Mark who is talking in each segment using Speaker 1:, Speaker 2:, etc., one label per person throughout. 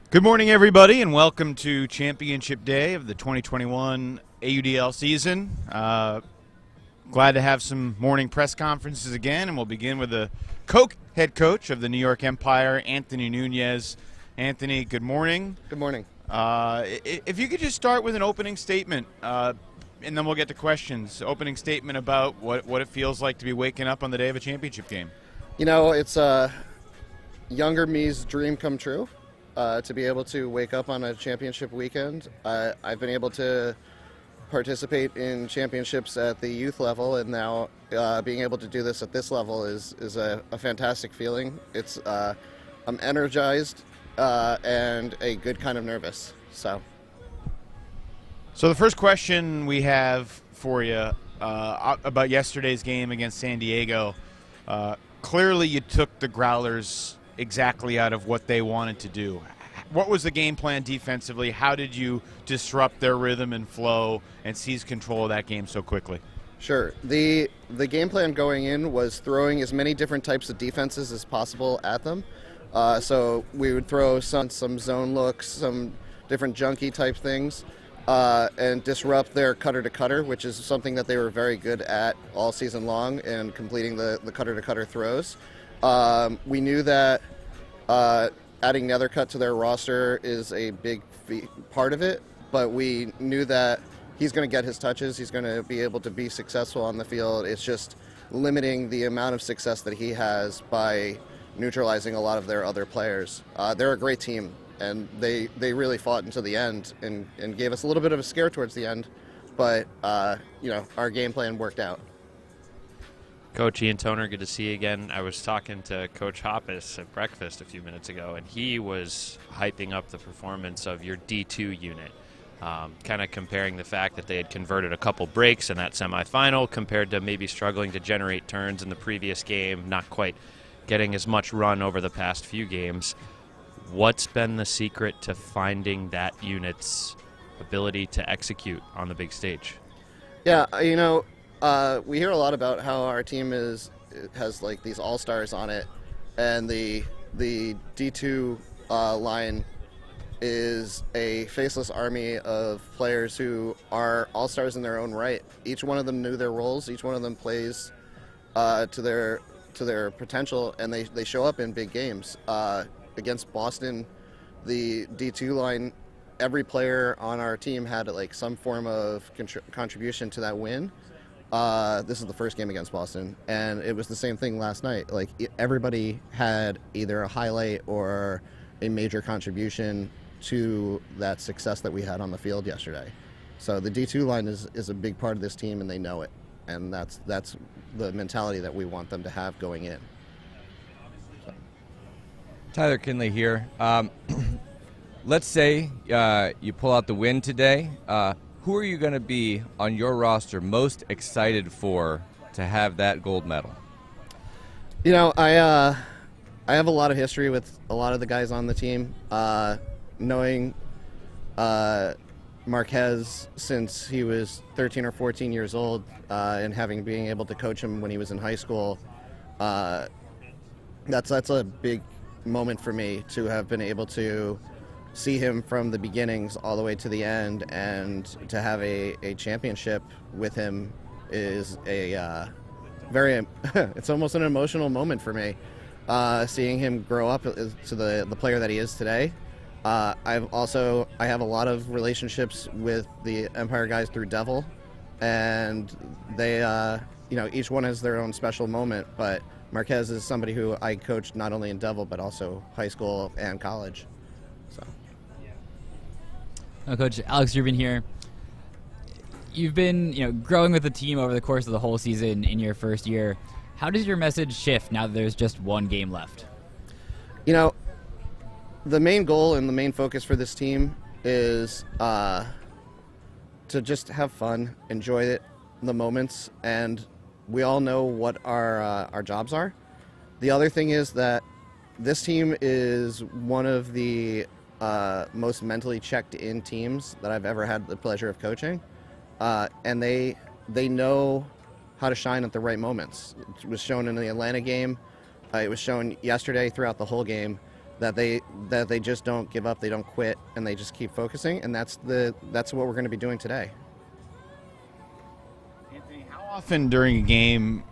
Speaker 1: Good morning, everybody, and welcome to Championship Day of the 2021 AUDL season. Glad to have some morning press conferences again, and we'll begin with the head coach of the New York Empire, Anthony Nunez. Anthony, good morning.
Speaker 2: Good morning.
Speaker 1: If you could just start with an opening statement, and then we'll get to questions. Opening statement about what it feels like to be waking up on the day of a championship game.
Speaker 2: You know, it's younger me's dream come true. To be able to wake up on a championship weekend. I've been able to participate in championships at the youth level, and now being able to do this at this level is a fantastic feeling. It's I'm energized and a good kind of nervous. So
Speaker 1: the first question we have for you about yesterday's game against San Diego. Clearly, you took the Growlers exactly out of what they wanted to do. What was the game plan defensively? How did you disrupt their rhythm and flow and seize control of that game so quickly?
Speaker 2: Sure. The game plan going in was throwing as many different types of defenses as possible at them. So we would throw some zone looks, some different junkie type things, and disrupt their cutter-to-cutter, which is something that they were very good at all season long, and completing the cutter-to-cutter throws. We knew that adding Nethercut to their roster is a big part of it, but we knew that he's going to get his touches. He's going to be able to be successful on the field. It's just limiting the amount of success that he has by neutralizing a lot of their other players. They're a great team, and they really fought until the end and gave us a little bit of a scare towards the end, but our game plan worked out.
Speaker 3: Coach Ian Toner, good to see you again. I was talking to Coach Hoppus at breakfast a few minutes ago, and he was hyping up the performance of your D2 unit, kind of comparing the fact that they had converted a couple breaks in that semifinal compared to maybe struggling to generate turns in the previous game, not quite getting as much run over the past few games. What's been the secret to finding that unit's ability to execute on the big stage?
Speaker 2: Yeah, we hear a lot about how our team has like these all-stars on it, and the D2 line is a faceless army of players who are all-stars in their own right. Each one of them knew their roles. Each one of them plays to their potential, and they show up in big games. Against Boston, the D2 line, every player on our team had like some form of contribution to that win. This is the first game against Boston, and it was the same thing last night. Like, everybody had either a highlight or a major contribution to that success that we had on the field yesterday. So the D2 line is a big part of this team, and they know it, and that's the mentality that we want them to have going in. So.
Speaker 4: Tyler Kinley here. Let's say you pull out the win today. Who are you going to be on your roster most excited for to have that gold medal?
Speaker 2: You know, I have a lot of history with a lot of the guys on the team. Knowing Marquez since he was 13 or 14 years old, and being able to coach him when he was in high school, that's a big moment for me to have been able to see him from the beginnings all the way to the end, and to have a championship with him is a very it's almost an emotional moment for me, seeing him grow up to the player that he is today. I have a lot of relationships with the Empire guys through Devil, and they each one has their own special moment, but Marquez is somebody who I coached not only in Devil but also high school and college. So.
Speaker 5: Coach Alex Rubin here. You've been, growing with the team over the course of the whole season in your first year. How does your message shift now that there's just one game left?
Speaker 2: The main goal and the main focus for this team is to just have fun, enjoy the moments, and we all know what our jobs are. The other thing is that this team is one of the most mentally checked in teams that I've ever had the pleasure of coaching, and they know how to shine at the right moments. It was shown in the Atlanta game. It was shown yesterday throughout the whole game. that they just don't give up, they don't quit, and they just keep focusing, and that's what we're going to be doing today.
Speaker 1: Anthony, how often during a game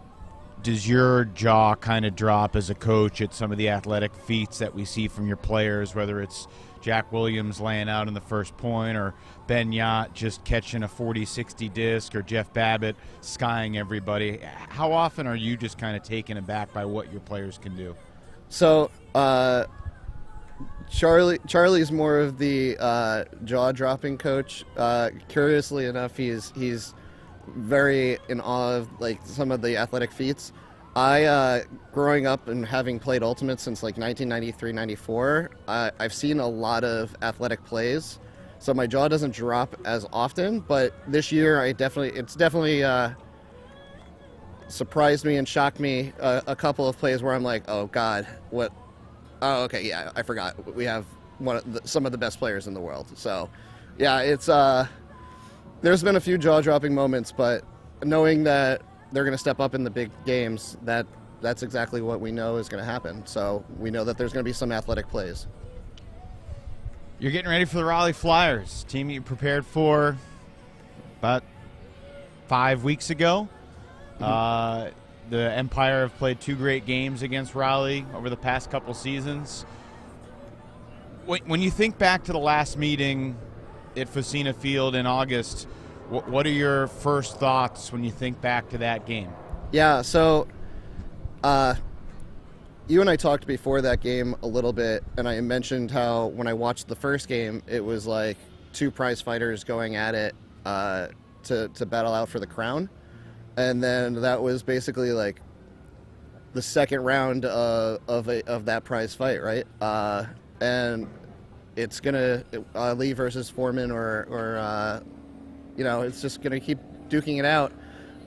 Speaker 1: does your jaw kind of drop as a coach at some of the athletic feats that we see from your players, whether it's Jack Williams laying out in the first point, or Ben Yacht just catching a 40-60 disc, or Jeff Babbitt skying everybody? How often are you just kind of taken aback by what your players can do?
Speaker 2: So Charlie's more of the jaw-dropping coach. Curiously enough, he's very in awe of like some of the athletic feats. Growing up and having played Ultimate since like 1993-94, I've seen a lot of athletic plays, so my jaw doesn't drop as often. But this year, it's definitely surprised me and shocked me a couple of plays where I'm like, oh God, what? Oh, okay, yeah, I forgot. We have some of the best players in the world. So, yeah, it's there's been a few jaw-dropping moments, but knowing that they're going to step up in the big games, that's exactly what we know is going to happen. So we know that there's going to be some athletic plays.
Speaker 1: You're getting ready for the Raleigh Flyers, team you prepared for about 5 weeks ago. The Empire have played 2 great games against Raleigh over the past couple seasons. When you think back to the last meeting at Facina Field in August, what are your first thoughts when you think back to that game?
Speaker 2: Yeah, so you and I talked before that game a little bit, and I mentioned how when I watched the first game, it was like 2 prize fighters going at it to battle out for the crown. And then that was basically like the second round of that prize fight, right? And it's gonna Lee versus Foreman, or it's just gonna keep duking it out,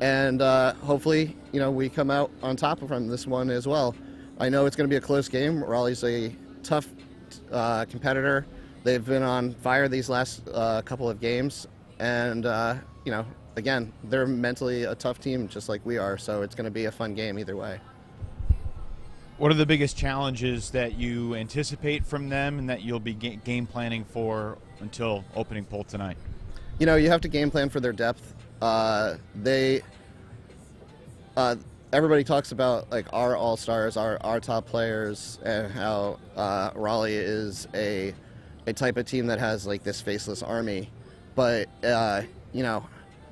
Speaker 2: and hopefully we come out on top from this one as well. I know it's gonna be a close game. Raleigh's a tough competitor. They've been on fire these last couple of games, and again, they're mentally a tough team just like we are, so it's going to be a fun game either way.
Speaker 1: What are the biggest challenges that you anticipate from them and that you'll be game planning for until opening poll tonight?
Speaker 2: You have to game plan for their depth. Everybody talks about like our all-stars, our top players, and how Raleigh is a type of team that has like this faceless army, but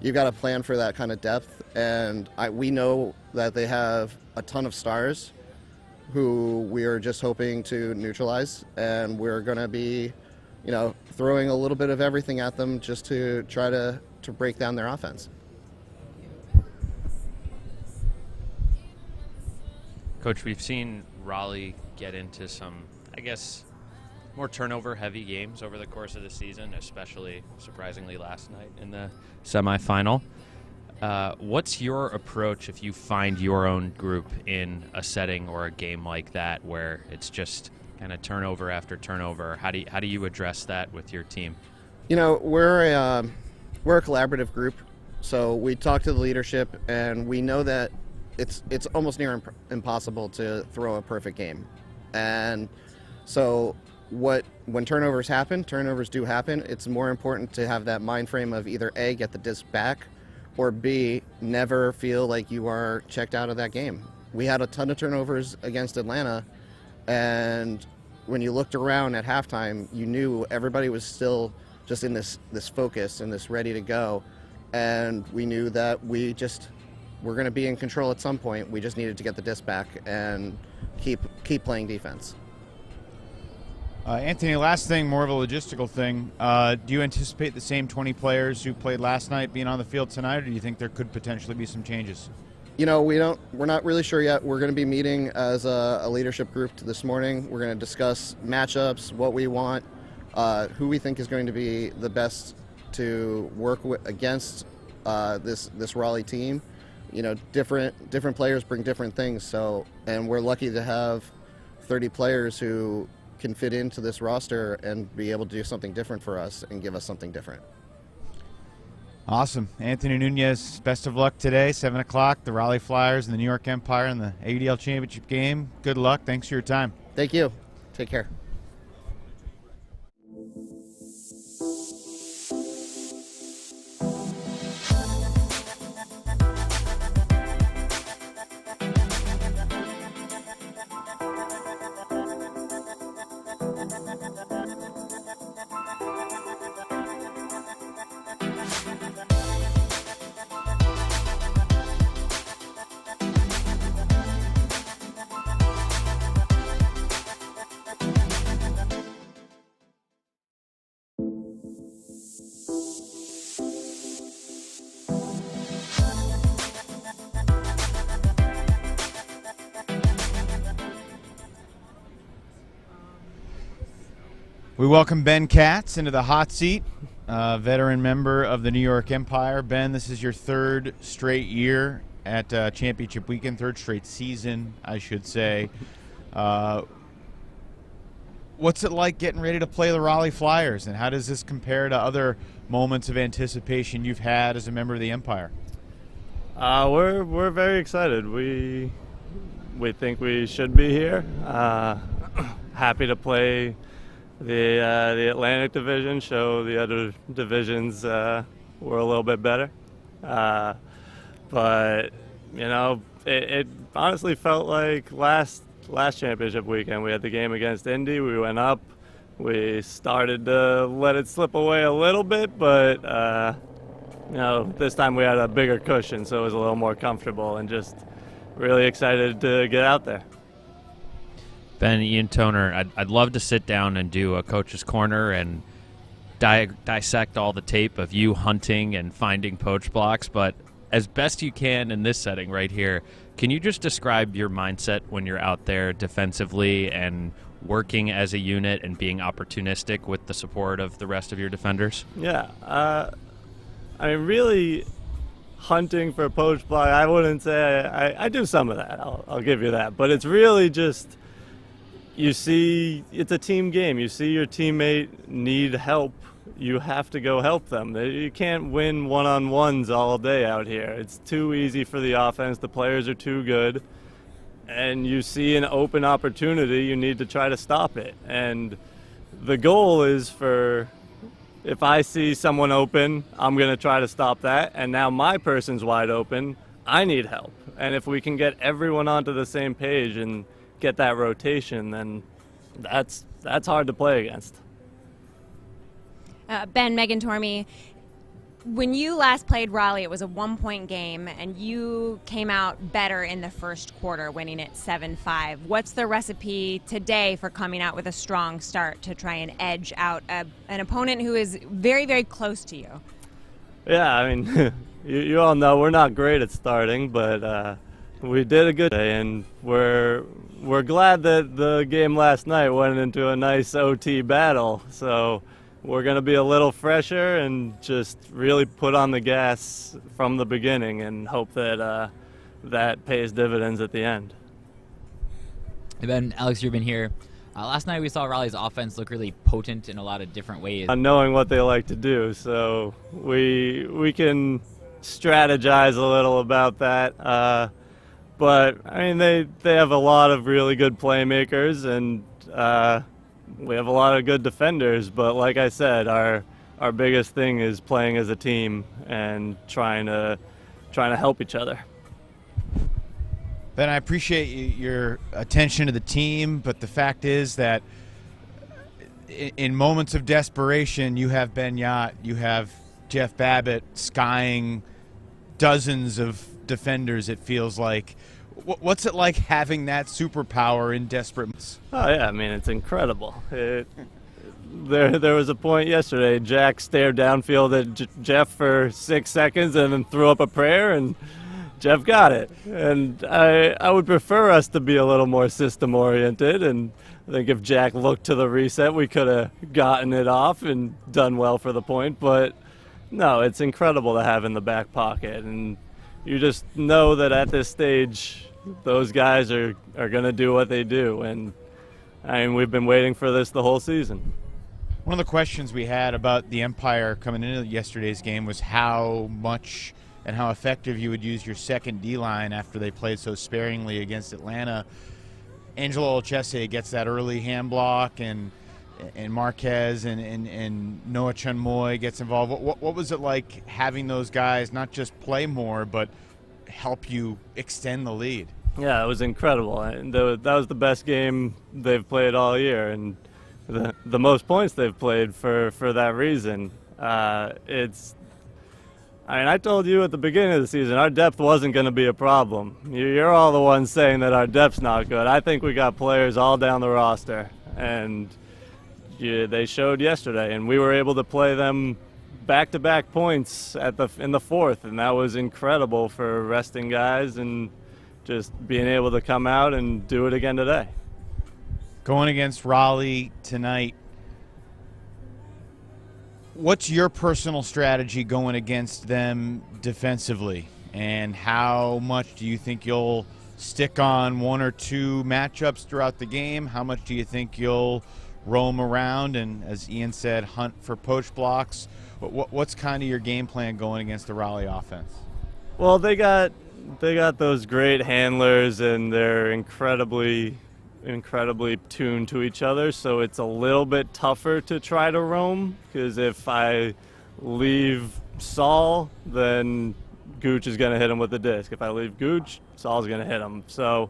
Speaker 2: you've got to plan for that kind of depth, and we know that they have a ton of stars who we are just hoping to neutralize, and we're going to be, throwing a little bit of everything at them just to try to break down their offense.
Speaker 3: Coach, we've seen Raleigh get into some, I guess, more turnover-heavy games over the course of the season, especially, surprisingly, last night in the semifinal. What's your approach if you find your own group in a setting or a game like that where it's just kind of turnover after turnover? How do you address that with your team?
Speaker 2: We're a collaborative group, so we talk to the leadership, and we know that it's almost near impossible to throw a perfect game, and so when turnovers do happen, it's more important to have that mind frame of either A, get the disc back, or B, never feel like you are checked out of that game. We had a ton of turnovers against Atlanta, and when you looked around at halftime, you knew everybody was still just in this focus and this ready to go, and we knew that we're going to be in control at some point. We just needed to get the disc back and keep playing defense.
Speaker 1: Anthony, last thing, more of a logistical thing. Do you anticipate the same 20 players who played last night being on the field tonight, or do you think there could potentially be some changes?
Speaker 2: We're not really sure yet. We're going to be meeting as a leadership group this morning. We're going to discuss matchups, what we want, who we think is going to be the best to work against this Raleigh team. Different players bring different things. So, and we're lucky to have 30 players who can fit into this roster and be able to do something different for us and give us something different.
Speaker 1: Awesome. Anthony Nunez, best of luck today, 7 o'clock, the Raleigh Flyers and the New York Empire in the ADL Championship game. Good luck. Thanks for your time.
Speaker 2: Thank you. Take care.
Speaker 1: We welcome Ben Katz into the hot seat, veteran member of the New York Empire. Ben, this is your third straight year at Championship Weekend, third straight season, I should say. What's it like getting ready to play the Raleigh Flyers, and how does this compare to other moments of anticipation you've had as a member of the Empire?
Speaker 6: We're very excited. We think we should be here. Happy to play the Atlantic Division, show the other divisions we're a little bit better. But you know, it honestly felt like last championship weekend. We had the game against Indy. We went up. We started to let it slip away a little bit, but you know, this time we had a bigger cushion, so it was a little more comfortable, and just really excited to get out there.
Speaker 3: Ben, Ian Toner, I'd love to sit down and do a coach's corner and dissect all the tape of you hunting and finding poach blocks, but as best you can in this setting right here, can you just describe your mindset when you're out there defensively and working as a unit and being opportunistic with the support of the rest of your defenders?
Speaker 6: Yeah, I mean, really hunting for poach block, I wouldn't say I do some of that, I'll give you that, but it's really just, you see, it's a team game. You see your teammate need help, you have to go help them. You can't win one-on-ones all day out here. It's too easy for the offense. The players are too good. And you see an open opportunity, you need to try to stop it. And the goal is for, if I see someone open, I'm going to try to stop that. And now my person's wide open, I need help. And if we can get everyone onto the same page and get that rotation, then that's hard to play against.
Speaker 7: Ben, Megan Tormey, when you last played Raleigh, it was a 1-point game, and you came out better in the first quarter, winning it 7-5. What's the recipe today for coming out with a strong start to try and edge out an opponent who is very, very close to you?
Speaker 6: Yeah, I mean, you all know we're not great at starting, but we did a good day, and we're glad that the game last night went into a nice OT battle. So we're going to be a little fresher and just really put on the gas from the beginning and hope that that pays dividends at the end.
Speaker 5: And then, Alex, you've been here. Last night we saw Raleigh's offense look really potent in a lot of different ways.
Speaker 6: Knowing what they like to do, so we can strategize a little about that. But, I mean, they have a lot of really good playmakers, and we have a lot of good defenders. But like I said, our biggest thing is playing as a team and trying to help each other.
Speaker 1: Ben, I appreciate your attention to the team, but the fact is that in moments of desperation, you have Ben Yacht, you have Jeff Babbitt skying dozens of defenders, it feels like. What's it like having that superpower in desperate moments?
Speaker 6: Oh, yeah, I mean, it's incredible. There was a point yesterday, Jack stared downfield at Jeff for 6 seconds and then threw up a prayer, and Jeff got it. And I would prefer us to be a little more system-oriented, and I think if Jack looked to the reset, we could have gotten it off and done well for the point. But, no, it's incredible to have in the back pocket, and you just know that at this stage, those guys are going to do what they do. And I mean, we've been waiting for this the whole season.
Speaker 1: One of the questions we had about the Empire coming into yesterday's game was how much and how effective you would use your second D-line after they played so sparingly against Atlanta. Angelo Olchese gets that early hand block, and Marquez and Noah Chunmoy gets involved. What was it like having those guys not just play more, but help you extend the lead?
Speaker 6: Yeah, it was incredible. And that was the best game they've played all year, and the most points they've played for that reason. I told you at the beginning of the season our depth wasn't going to be a problem. You're all the ones saying that our depth's not good. I think we got players all down the roster, and they showed yesterday, and we were able to play them back-to-back points in the fourth, and that was incredible for resting guys and just being able to come out and do it again today.
Speaker 1: Going against Raleigh tonight, what's your personal strategy going against them defensively, and how much do you think you'll stick on one or two matchups throughout the game? How much do you think you'll roam around and, as Ian said, hunt for poach blocks? What's kind of your game plan going against the Raleigh offense?
Speaker 6: Well, they got those great handlers, and they're incredibly tuned to each other, so it's a little bit tougher to try to roam, because if I leave Saul, then Gooch is going to hit him with the disc. If I leave Gooch, Saul's going to hit him. So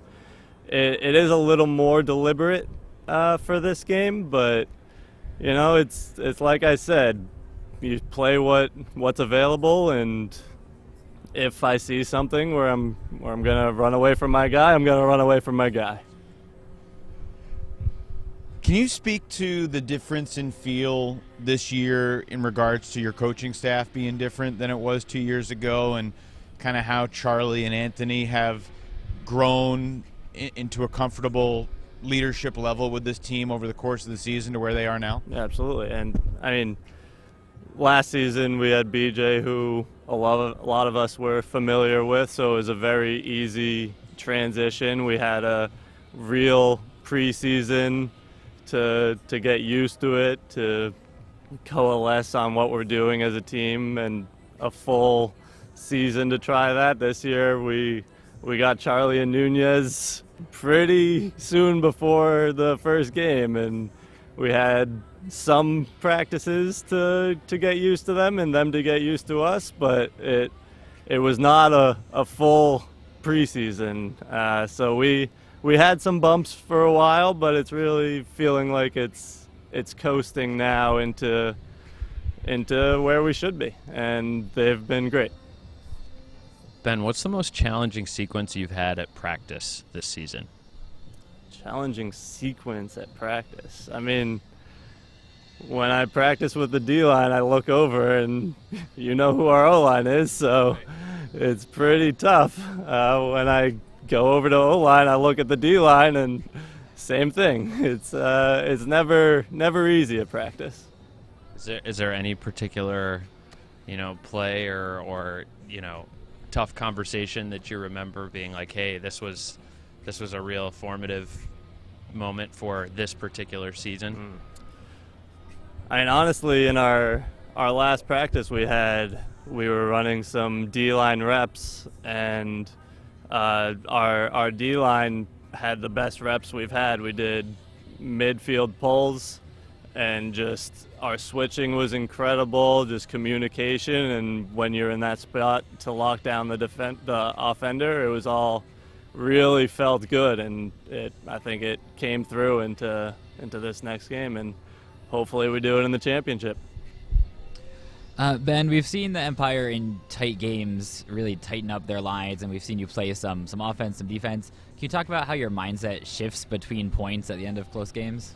Speaker 6: it is a little more deliberate for this game, but it's like I said, you play what's available, and if I see something where I'm going to run away from my guy, I'm going to run away from my guy.
Speaker 1: Can you speak to the difference in feel this year in regards to your coaching staff being different than it was 2 years ago, and kind of how Charlie and Anthony have grown into a comfortable leadership level with this team over the course of the season to where they are now?
Speaker 6: Yeah, absolutely. And I mean, last season we had BJ, who a lot of us were familiar with, so it was a very easy transition. We had a real preseason to get used to it, to coalesce on what we're doing as a team, and a full season to try that. This year we got Charlie and Nunez pretty soon before the first game, and we had some practices to get used to them and them to get used to us, but it was not a full preseason. So we had some bumps for a while, but it's really feeling like it's coasting now into where we should be, and they've been great.
Speaker 3: Ben, what's the most challenging sequence you've had at practice this season?
Speaker 6: Challenging sequence at practice. I mean, when I practice with the D-line, I look over and you know who our O-line is, so it's pretty tough. When I go over to O-line, I look at the D-line, and same thing. It's never easy at practice.
Speaker 3: Is there any particular, play or tough conversation that you remember being like, hey, this was a real formative moment for this particular season?
Speaker 6: I mean, honestly, in our last practice we were running some D-line reps, and our D-line had the best reps we've had. We did midfield pulls, and just our switching was incredible, just communication, and when you're in that spot to lock down the offender, it was all really felt good, and I think it came through into this next game, and hopefully we do it in the championship.
Speaker 5: Ben, we've seen the Empire in tight games really tighten up their lines, and we've seen you play some offense, some defense. Can you talk about how your mindset shifts between points at the end of close games?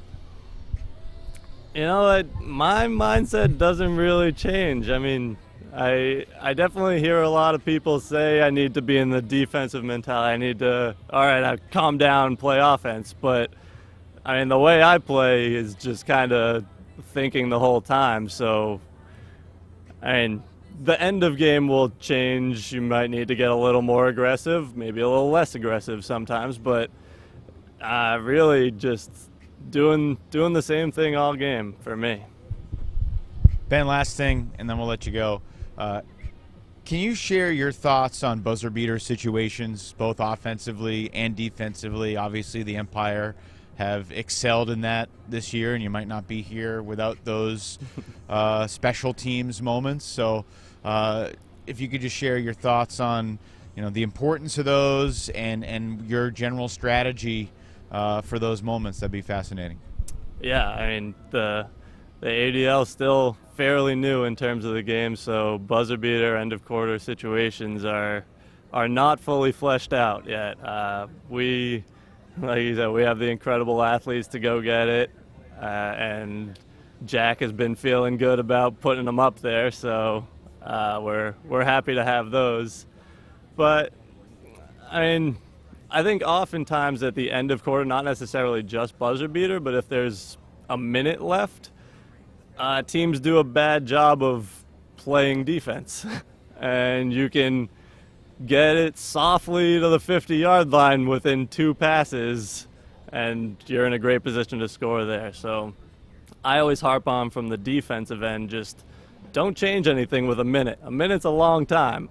Speaker 6: My mindset doesn't really change. I mean, I definitely hear a lot of people say I need to be in the defensive mentality. I need to, all right, calm down, play offense. But, I mean, the way I play is just kind of thinking the whole time. So, I mean, the end of game will change. You might need to get a little more aggressive, maybe a little less aggressive sometimes. But really just doing the same thing all game for me.
Speaker 1: Ben, last thing, and then we'll let you go. Can you share your thoughts on buzzer beater situations, both offensively and defensively? Obviously, the Empire have excelled in that this year, and you might not be here without those special teams moments. So if you could just share your thoughts on the importance of those and your general strategy for those moments, that'd be fascinating.
Speaker 6: Yeah, I mean, the ADL is still fairly new in terms of the game, so buzzer beater, end of quarter situations are not fully fleshed out yet. We, like you said, we have the incredible athletes to go get it, and Jack has been feeling good about putting them up there, so we're happy to have those. But I mean, I think oftentimes at the end of quarter, not necessarily just buzzer beater, but if there's a minute left, teams do a bad job of playing defense. And you can get it softly to the 50-yard line within 2 passes, and you're in a great position to score there. So I always harp on from the defensive end, just don't change anything with a minute. A minute's a long time.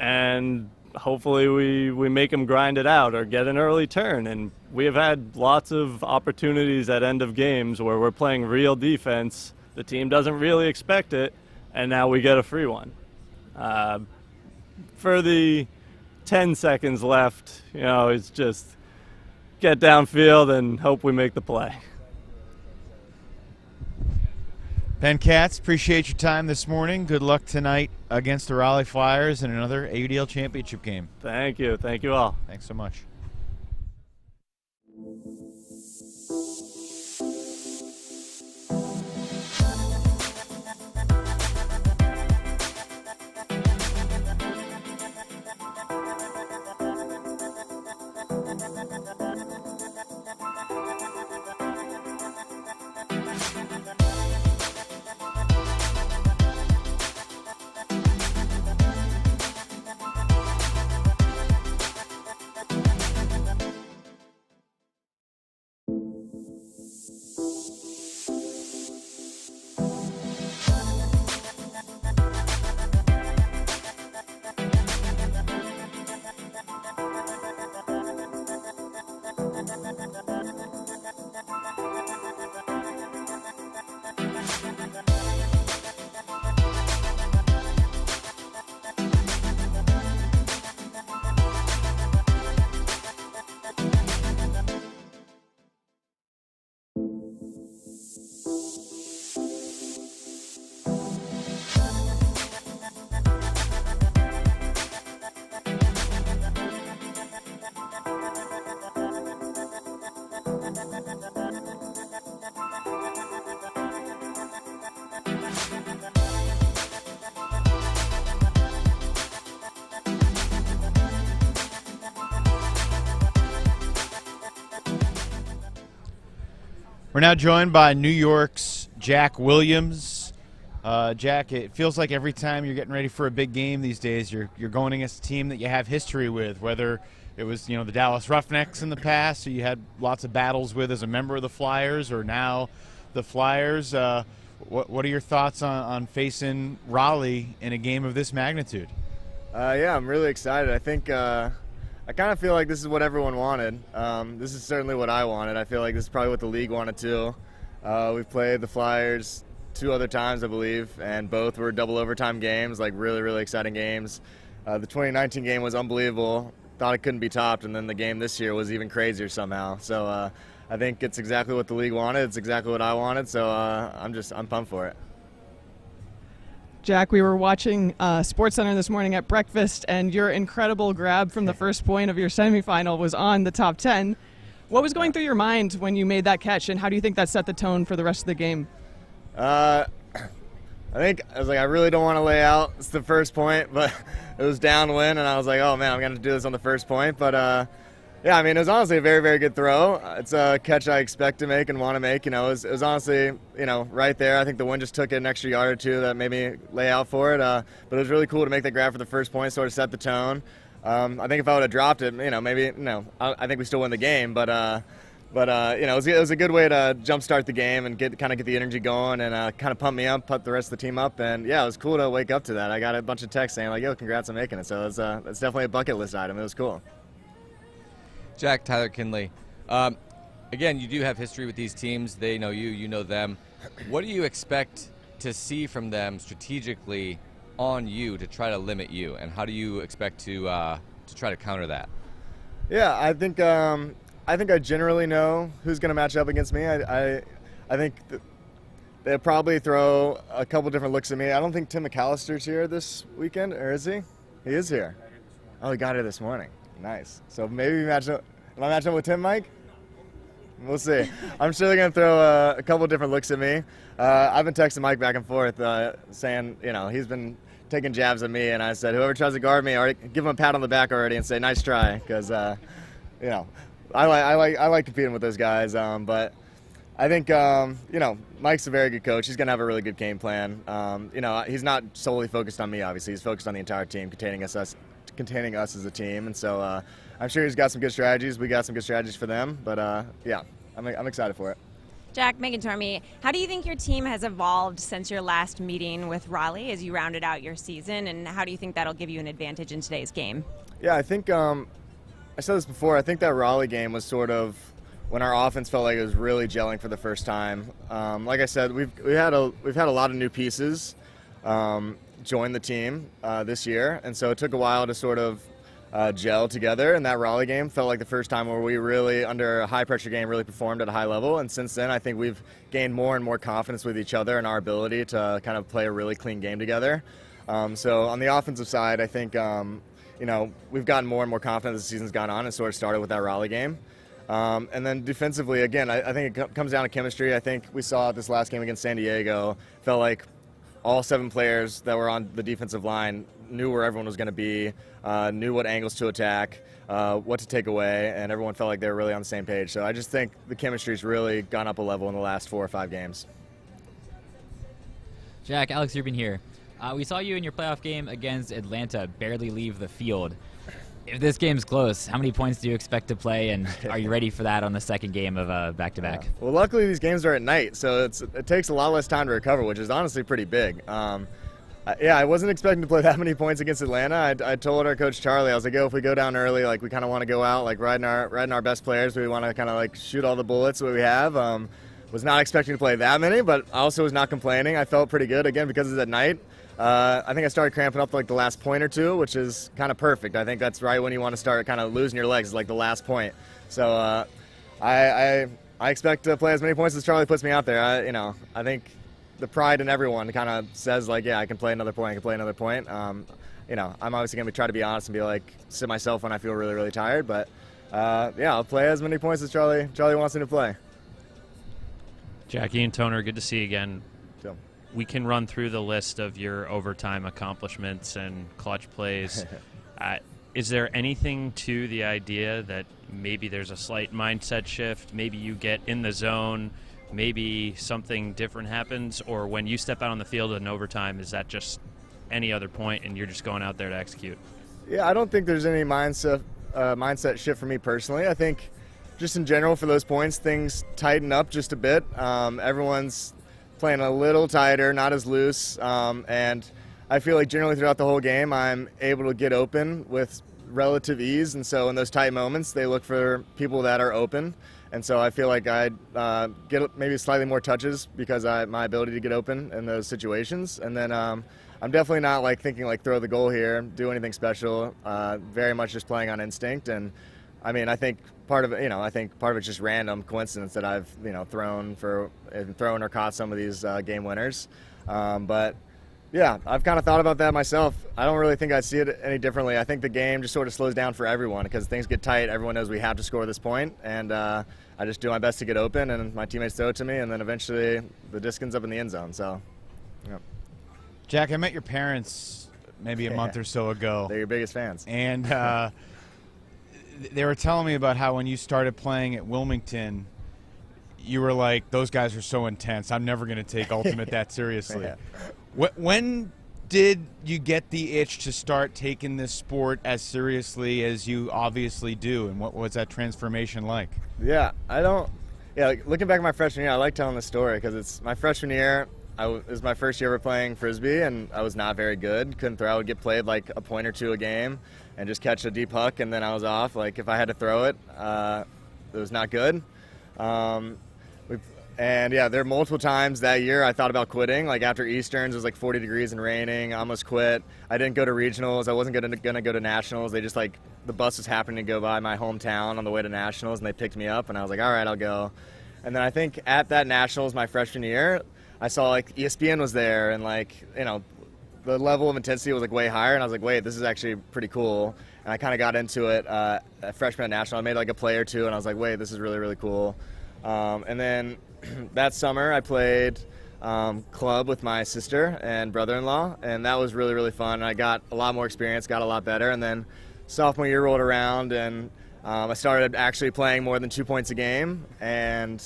Speaker 6: And hopefully we make them grind it out or get an early turn. And we have had lots of opportunities at end of games where we're playing real defense. The team doesn't really expect it, and now we get a free one. For the 10 seconds left, it's just get downfield and hope we make the play.
Speaker 1: Ben Katz, appreciate your time this morning. Good luck tonight against the Raleigh Flyers in another AUDL championship game.
Speaker 6: Thank you. Thank you all.
Speaker 1: Thanks so much. We're now joined by New York's Jack Williams. Jack, it feels like every time you're getting ready for a big game these days, you're going against a team that you have history with, whether it was the Dallas Roughnecks in the past, who you had lots of battles with as a member of the Flyers, or now the Flyers. What are your thoughts on facing Raleigh in a game of this magnitude?
Speaker 8: Yeah, I'm really excited. I think I kind of feel like this is what everyone wanted. This is certainly what I wanted. I feel like this is probably what the league wanted too. We've played the Flyers 2 other times, I believe, and both were double overtime games, like really, really exciting games. The 2019 game was unbelievable. Thought it couldn't be topped, and then the game this year was even crazier somehow. So I think it's exactly what the league wanted. It's exactly what I wanted, so I'm pumped for it.
Speaker 9: Jack, we were watching SportsCenter this morning at breakfast, and your incredible grab from the first point of your semifinal was on the top 10. What was going through your mind when you made that catch, and how do you think that set the tone for the rest of the game?
Speaker 8: I think I was like, I really don't want to lay out. It's the first point, but it was downwind, and I was like, oh man, I'm going to do this on the first point. But yeah, I mean, it was honestly a very, very good throw. It's a catch I expect to make and want to make. It was honestly, right there. I think the wind just took it an extra yard or two that made me lay out for it. But it was really cool to make that grab for the first point, sort of set the tone. I think if I would have dropped it, maybe, I think we still win the game. But But it was a good way to jumpstart the game and get the energy going and kind of pump me up, pump the rest of the team up. And yeah, it was cool to wake up to that. I got a bunch of texts saying like, "Yo, congrats on making it." So it's definitely a bucket list item. It was cool.
Speaker 4: Jack, Tyler Kinley. Again, you do have history with these teams. They know you, you know them. What do you expect to see from them strategically on you to try to limit you, and how do you expect to try to counter that?
Speaker 8: Yeah, I think I generally know who's going to match up against me. I think they'll probably throw a couple different looks at me. I don't think Tim McAllister's here this weekend, or is he? He is here. Oh, he got here this morning. Nice. So maybe am I matching up with Tim, Mike? We'll see. I'm sure they're going to throw a couple different looks at me. I've been texting Mike back and forth saying, he's been taking jabs at me, and I said, whoever tries to guard me, give him a pat on the back already and say, nice try, because, I like competing with those guys. But I think, Mike's a very good coach. He's going to have a really good game plan. He's not solely focused on me, obviously. He's focused on the entire team, containing us as a team. And so I'm sure he's got some good strategies. We got some good strategies for them. But, I'm excited for it.
Speaker 7: Jack, Megan Tormey, how do you think your team has evolved since your last meeting with Raleigh as you rounded out your season, and how do you think that'll give you an advantage in today's game?
Speaker 8: Yeah, I think I said this before. I think that Raleigh game was sort of when our offense felt like it was really gelling for the first time. Like I said, we've had a lot of new pieces join the team this year, and so it took a while to sort of gel together, and that Raleigh game felt like the first time where we really, under a high-pressure game, really performed at a high level. And since then, I think we've gained more and more confidence with each other and our ability to kind of play a really clean game together. So on the offensive side, I think we've gotten more and more confident as the season's gone on, and sort of started with that Raleigh game. And then defensively, again, I think it comes down to chemistry. I think we saw this last game against San Diego, felt like all 7 players that were on the defensive line knew where everyone was going to be, knew what angles to attack, what to take away, and everyone felt like they were really on the same page. So I just think the chemistry's really gone up a level in the last 4 or 5 games.
Speaker 5: Jack, Alex Rubin here. We saw you in your playoff game against Atlanta barely leave the field. If this game's close, how many points do you expect to play, and are you ready for that on the second game of back-to-back?
Speaker 8: Yeah. Well, luckily these games are at night, so it takes a lot less time to recover, which is honestly pretty big. I wasn't expecting to play that many points against Atlanta. I told our coach Charlie, I was like, if we go down early, like we kind of want to go out, like riding our best players. We want to kind of like shoot all the bullets that we have. Was not expecting to play that many, but I also was not complaining. I felt pretty good, again, because it's at night. I think I started cramping up like the last point or two, which is kind of perfect. I think that's right when you want to start kind of losing your legs, is like the last point. So I expect to play as many points as Charlie puts me out there. I think the pride in everyone kind of says like, yeah, I can play another point. I'm obviously going to try to be honest and be like, sit myself when I feel really, really tired. But I'll play as many points as Charlie wants me to play.
Speaker 3: Jackie and Toner, good to see you again.
Speaker 8: So.
Speaker 3: We can run through the list of your overtime accomplishments and clutch plays. Is there anything to the idea that maybe there's a slight mindset shift, maybe you get in the zone, maybe something different happens, or when you step out on the field in overtime, is that just any other point and you're just going out there to execute?
Speaker 8: Yeah, I don't think there's any mindset shift for me personally. I think just in general for those points, things tighten up just a bit. Everyone's playing a little tighter, not as loose, and I feel like generally throughout the whole game I'm able to get open with relative ease, and so in those tight moments they look for people that are open, and so I feel like I get maybe slightly more touches because my ability to get open in those situations. And then I'm definitely not like thinking like throw the goal here, do anything special, very much just playing on instinct. And I mean, I think part of it's just random coincidence that I've thrown or caught some of these game winners. But yeah, I've kind of thought about that myself. I don't really think I see it any differently. I think the game just sort of slows down for everyone because things get tight. Everyone knows we have to score this point, and I just do my best to get open, and my teammates throw it to me, and then eventually the disc ends up in the end zone. So, yeah.
Speaker 1: Jack, I met your parents maybe a month or so ago.
Speaker 8: They're your biggest fans.
Speaker 1: And they were telling me about how when you started playing at Wilmington, you were like, those guys are so intense. I'm never going to take ultimate that seriously.
Speaker 8: Yeah.
Speaker 1: When did you get the itch to start taking this sport as seriously as you obviously do, and what was that transformation like?
Speaker 8: Yeah, like, looking back at my freshman year, I like telling this story because it's my freshman year. It was my first year ever playing Frisbee, and I was not very good. Couldn't throw. I would get played like a point or two a game and just catch a deep puck, and then I was off. Like, if I had to throw it, it was not good. And yeah, there were multiple times that year I thought about quitting. Like, after Easterns, it was like 40 degrees and raining. I almost quit. I didn't go to regionals. I wasn't gonna go to nationals. They just, like, the bus was happening to go by my hometown on the way to nationals, and they picked me up, and I was like, all right, I'll go. And then I think at that nationals my freshman year, I saw, like, ESPN was there, and, like, you know, the level of intensity was, like, way higher, and I was like, wait, this is actually pretty cool. And I kind of got into it at freshman at national. I made, like, a play or two, and I was like, wait, this is really, really cool. And then that summer I played club with my sister and brother-in-law, and that was really, really fun. I got a lot more experience, got a lot better, and then sophomore year rolled around, and I started actually playing more than 2 points a game, and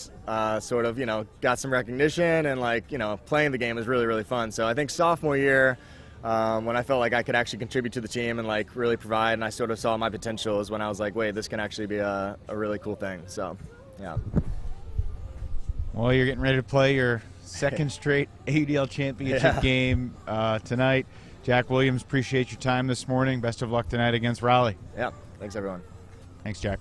Speaker 8: sort of, you know, got some recognition, and, like, you know, playing the game was really, really fun. So I think sophomore year, when I felt like I could actually contribute to the team and, like, really provide, and I sort of saw my potential, is when I was like, wait, this can actually be a really cool thing. So, yeah.
Speaker 1: Well, you're getting ready to play your second straight ADL championship game tonight. Jack Williams, appreciate your time this morning. Best of luck tonight against Raleigh.
Speaker 8: Yeah, thanks, everyone.
Speaker 1: Thanks, Jack.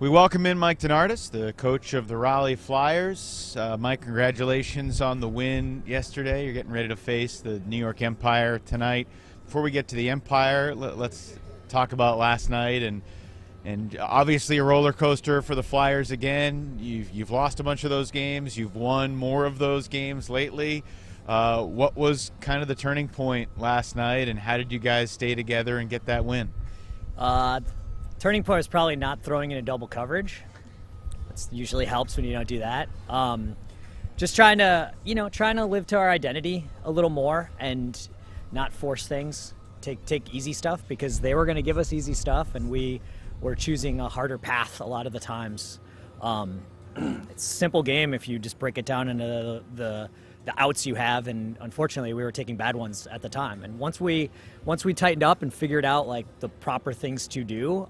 Speaker 1: We welcome in Mike Denardis, the coach of the Raleigh Flyers. Mike, congratulations on the win yesterday. You're getting ready to face the New York Empire tonight. Before we get to the Empire, let's talk about last night, and obviously a roller coaster for the Flyers again. You've lost a bunch of those games. You've won more of those games lately. What was kind of the turning point last night, and how did you guys stay together and get that win?
Speaker 10: Turning point is probably not throwing in a double coverage. It usually helps when you don't do that. Just trying to live to our identity a little more and not force things. Take easy stuff, because they were going to give us easy stuff, and we were choosing a harder path a lot of the times. It's a simple game if you just break it down into the outs you have, and unfortunately we were taking bad ones at the time. And once we tightened up and figured out, like, the proper things to do,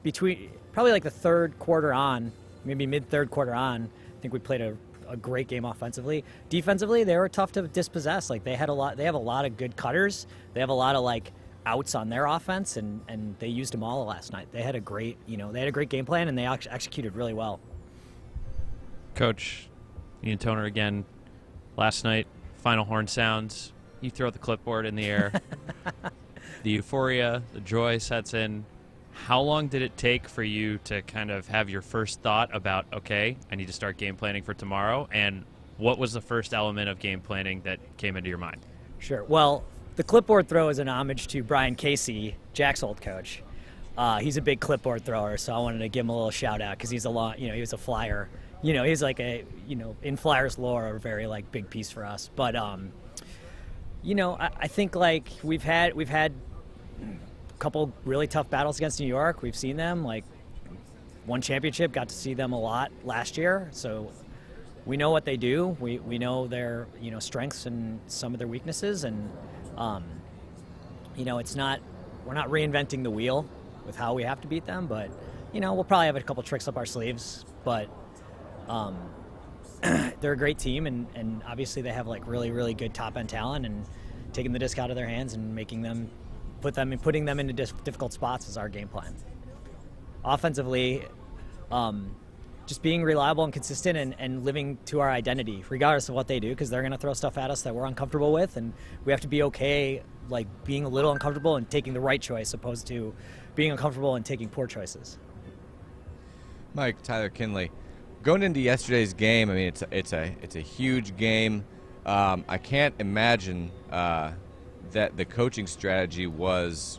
Speaker 10: between probably like the third quarter on, maybe mid-third quarter on, I think we played a great game offensively. Defensively, they were tough to dispossess. Like, they have a lot of good cutters. They have a lot of, like, outs on their offense, and they used them all last night. They had a great game plan, and they executed really well.
Speaker 3: Coach, Ian Toner again. Last night, final horn sounds. You throw the clipboard in the air. The euphoria, the joy sets in. How long did it take for you to kind of have your first thought about, okay, I need to start game planning for tomorrow? And what was the first element of game planning that came into your mind?
Speaker 10: Sure. Well, the clipboard throw is an homage to Brian Casey, Jack's old coach. He's a big clipboard thrower, so I wanted to give him a little shout out, because he was a Flyer. He's like in Flyers lore, a very, like, big piece for us. But I think, like, we've had a couple really tough battles against New York. We've seen them, like, won championship, got to see them a lot last year. So we know what they do. We know their strengths and some of their weaknesses, and we're not reinventing the wheel with how we have to beat them, but we'll probably have a couple tricks up our sleeves. But they're a great team, and obviously they have, like, really, really good top-end talent, and taking the disc out of their hands and putting them into difficult spots is our game plan. offensively, just being reliable and consistent and living to our identity, regardless of what they do, because they're going to throw stuff at us that we're uncomfortable with, and we have to be okay, like, being a little uncomfortable and taking the right choice opposed to being uncomfortable and taking poor choices.
Speaker 4: Mike, Tyler Kinley, going into yesterday's game, I mean, it's a huge game. I can't imagine that the coaching strategy was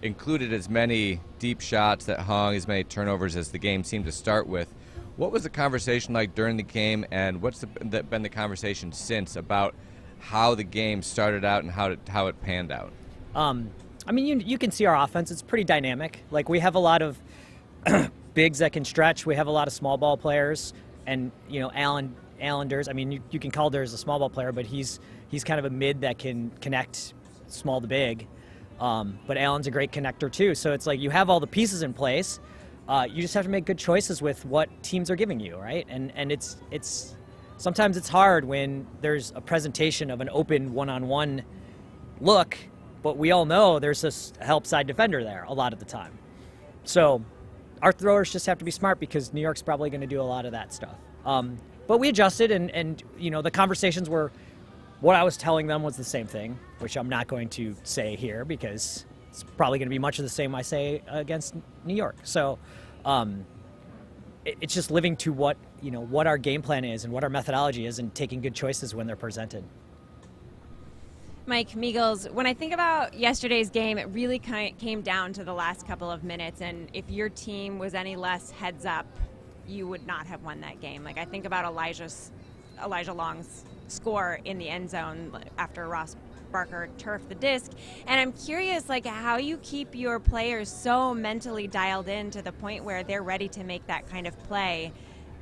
Speaker 4: included as many deep shots that hung, as many turnovers as the game seemed to start with. What was the conversation like during the game, and what's been the conversation since about how the game started out and how it panned out?
Speaker 10: I mean, you can see our offense. It's pretty dynamic. Like, we have a lot of bigs that can stretch. We have a lot of small ball players, and Allen Durs. I mean, you can call Durs a small ball player, but he's kind of a mid that can connect small to big. But Allen's a great connector too. So it's like you have all the pieces in place. You just have to make good choices with what teams are giving you, right? And it's sometimes it's hard when there's a presentation of an open one-on-one look, but we all know there's a help side defender there a lot of the time. So our throwers just have to be smart because New York's probably going to do a lot of that stuff. But we adjusted, and the conversations were, what I was telling them was the same thing, which I'm not going to say here because it's probably going to be much of the same I say against New York. So it's just living to what our game plan is and what our methodology is, and taking good choices when they're presented.
Speaker 7: Mike Meagles, when I think about yesterday's game, it really came down to the last couple of minutes, and if your team was any less heads up, you would not have won that game. Like, I think about Elijah Long's score in the end zone after Ross Barker turfed the disc, and I'm curious, like, how you keep your players so mentally dialed in to the point where they're ready to make that kind of play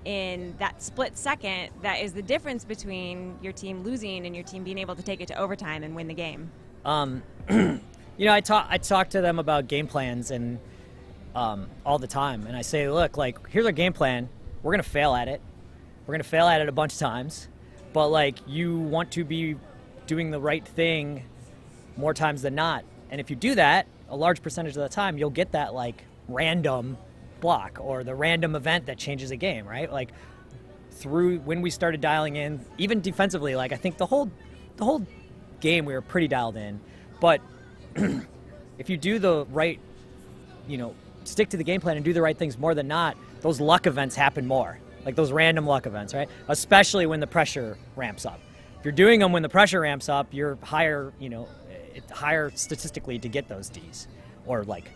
Speaker 7: in that split second that is the difference between your team losing and your team being able to take it to overtime and win the game.
Speaker 10: I talk to them about game plans and all the time, and I say, look, like, here's our game plan. We're gonna fail at it. We're gonna fail at it a bunch of times, but like, you want to be doing the right thing more times than not, and if you do that a large percentage of the time, you'll get that like random block or the random event that changes a game, right? Like, through when we started dialing in, even defensively, like, I think the whole game we were pretty dialed in, but if you do the right, stick to the game plan and do the right things more than not, those luck events happen more, like those random luck events, right? Especially when the pressure ramps up. If you're doing them when the pressure ramps up, you're higher, higher statistically to get those Ds, or like,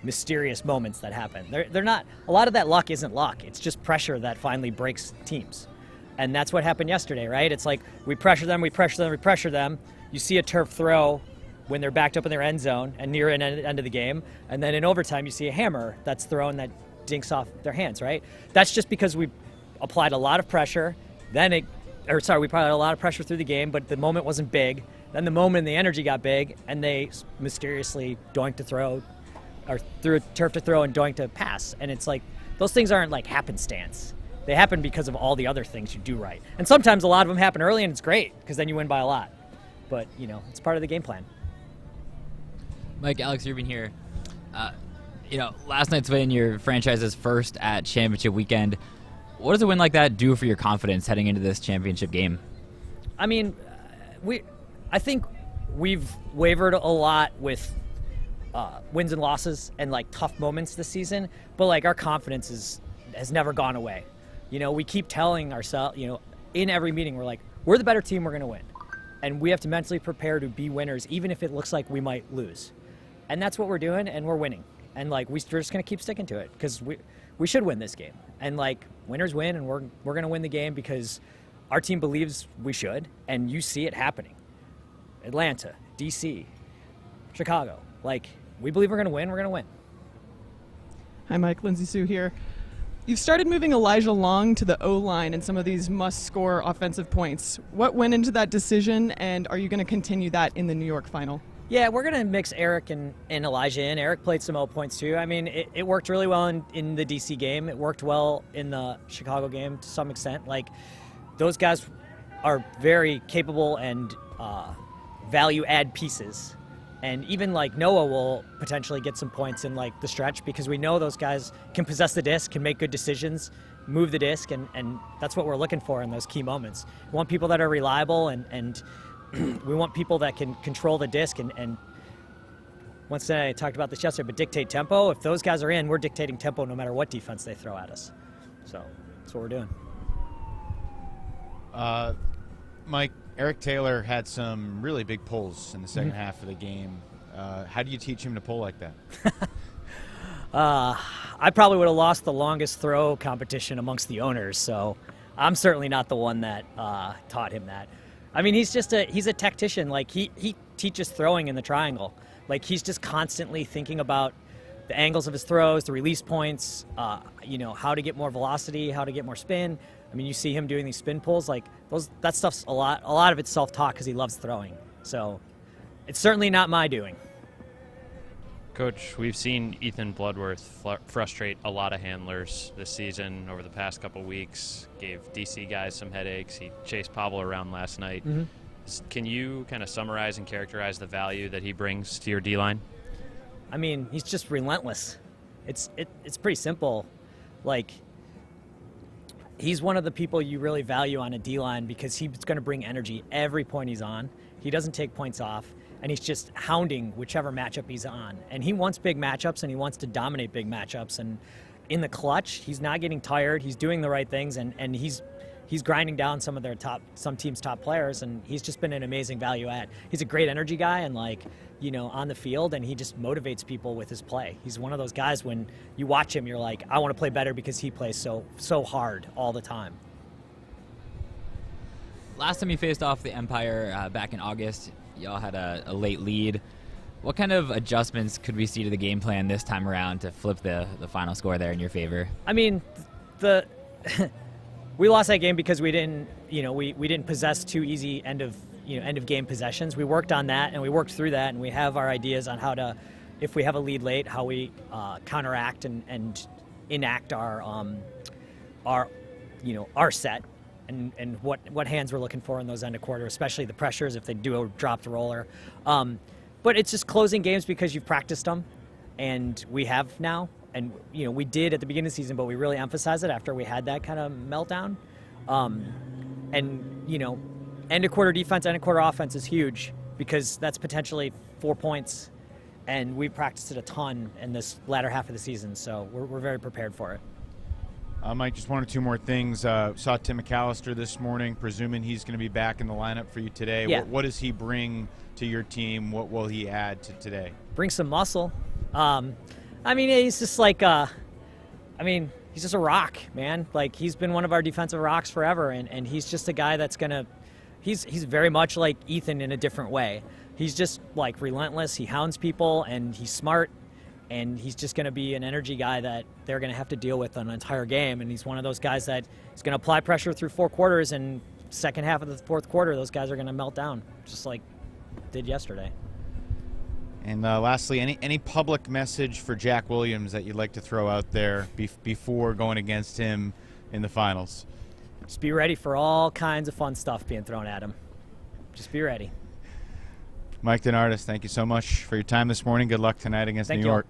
Speaker 10: mysterious moments that happen. They're not, a lot of that luck isn't luck. It's just pressure that finally breaks teams. And that's what happened yesterday, right? It's like we pressure them. You see a turf throw when they're backed up in their end zone and near an end of the game. And then in overtime, you see a hammer that's thrown that dinks off their hands, right? That's just because we applied a lot of pressure. We applied a lot of pressure through the game, but the moment wasn't big. Then the moment the energy got big, and they mysteriously doinked to throw, or threw a turf to throw and doinked to pass. And it's like, those things aren't like happenstance. They happen because of all the other things you do right. And sometimes a lot of them happen early, and it's great, because then you win by a lot. But, it's part of the game plan.
Speaker 5: Mike, Alex Rubin here. Last night's win, your franchise's first at championship weekend. What does a win like that do for your confidence heading into this championship game?
Speaker 10: I mean, I think we've wavered a lot with wins and losses and like tough moments this season, but like our confidence has never gone away. We keep telling ourselves, in every meeting, we're like, we're the better team, we're going to win. And we have to mentally prepare to be winners, even if it looks like we might lose. And that's what we're doing, and we're winning. And like, we're just going to keep sticking to it, because we should win this game. And like, winners win, and we're going to win the game because our team believes we should, and you see it happening. Atlanta, DC, Chicago, like, we believe we're going to win, we're going to win.
Speaker 9: Hi, Mike. Lindsay Sue here. You've started moving Elijah Long to the O-line in some of these must-score offensive points. What went into that decision, and are you going to continue that in the New York final?
Speaker 10: Yeah, we're going to mix Eric and Elijah in. Eric played some O points too. I mean, it worked really well in the DC game. It worked well in the Chicago game to some extent. Like, those guys are very capable and value-add pieces And even like Noah will potentially get some points in like the stretch because we know those guys can possess the disc, can make good decisions, move the disc, and that's what we're looking for in those key moments. We want people that are reliable, and we want people that can control the disc and once again, I talked about this yesterday, but dictate tempo. If those guys are in, we're dictating tempo no matter what defense they throw at us. So that's what we're doing.
Speaker 1: Mike, Eric Taylor had some really big pulls in the second half of the game. How do you teach him to pull like that?
Speaker 10: I probably would have lost the longest throw competition amongst the owners, so I'm certainly not the one that taught him that. I mean, he's a tactician. Like he teaches throwing in the triangle. Like he's just constantly thinking about the angles of his throws, the release points, how to get more velocity, how to get more spin. I mean, you see him doing these spin pulls, like that stuff's a lot of it's self-taught because he loves throwing. So it's certainly not my doing.
Speaker 3: Coach, we've seen Ethan Bloodworth frustrate a lot of handlers this season over the past couple weeks, gave DC guys some headaches. He chased Pavel around last night. Mm-hmm. Can you kind of summarize and characterize the value that he brings to your D-line?
Speaker 10: I mean, he's just relentless. It's pretty simple. Like, he's one of the people you really value on a D-line because he's going to bring energy every point he's on. He doesn't take points off, and he's just hounding whichever matchup he's on. And he wants big matchups, and he wants to dominate big matchups. And in the clutch, he's not getting tired. He's doing the right things, and he's grinding down some teams' top players, and he's just been an amazing value add. He's a great energy guy, and on the field, and he just motivates people with his play. He's one of those guys when you watch him, you're like, I want to play better because he plays so hard all the time.
Speaker 5: Last time you faced off the Empire back in August, y'all had a late lead. What kind of adjustments could we see to the game plan this time around to flip the final score there in your favor?
Speaker 10: I mean, we lost that game because we didn't possess two easy end of game possessions. We worked on that, and we worked through that, and we have our ideas on how to, if we have a lead late, how we counteract and enact our set, and what hands we're looking for in those end of quarter, especially the pressures if they do a drop the roller. But it's just closing games because you've practiced them, and we have now. And, we did at the beginning of the season, but we really emphasized it after we had that kind of meltdown. End of quarter defense, end of quarter offense is huge because that's potentially 4 points. And we practiced it a ton in this latter half of the season, so we're very prepared for it.
Speaker 1: Mike, just one or two more things. Saw Tim McAllister this morning, presuming he's going to be back in the lineup for you today.
Speaker 10: Yeah.
Speaker 1: What does he bring to your team? What will he add to today?
Speaker 10: Bring some muscle. He's just he's just a rock, man. Like, he's been one of our defensive rocks forever, and he's just a guy that's he's very much like Ethan in a different way. He's just, relentless. He hounds people, and he's smart, and he's just going to be an energy guy that they're going to have to deal with an entire game, and he's one of those guys that is going to apply pressure through 4 quarters, and second half of the 4th quarter, those guys are going to melt down, just like did yesterday.
Speaker 1: And lastly, any public message for Jack Williams that you'd like to throw out there before going against him in the finals?
Speaker 10: Just be ready for all kinds of fun stuff being thrown at him. Just be ready.
Speaker 1: Mike DeNardis, thank you so much for your time this morning. Good luck tonight against New York.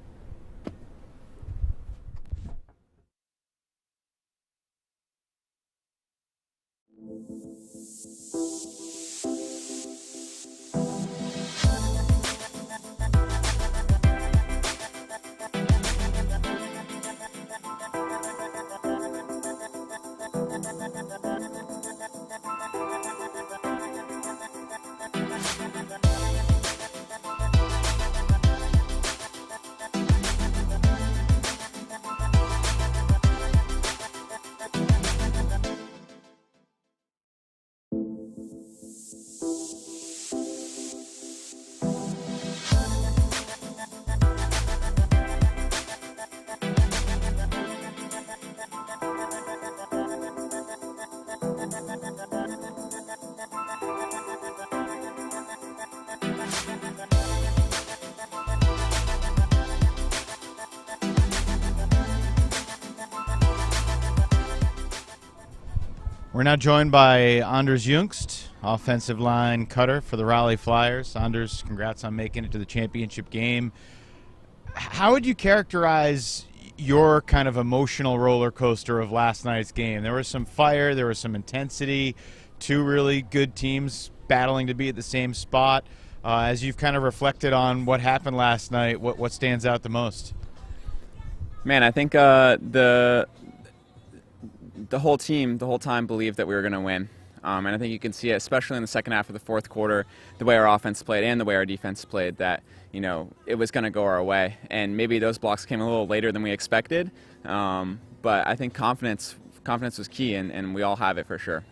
Speaker 1: We're now joined by Anders Juengst, offensive line cutter for the Raleigh Flyers. Anders, congrats on making it to the championship game. How would you characterize your kind of emotional roller coaster of last night's game? There was some fire, there was some intensity, two really good teams battling to be at the same spot. As you've kind of reflected on what happened last night, what stands out the most?
Speaker 11: Man, I think the whole team, the whole time, believed that we were going to win. And I think you can see it, especially in the second half of the fourth quarter, the way our offense played and the way our defense played, that, you know, it was going to go our way. And maybe those blocks came a little later than we expected. But I think confidence was key, and we all have it for sure.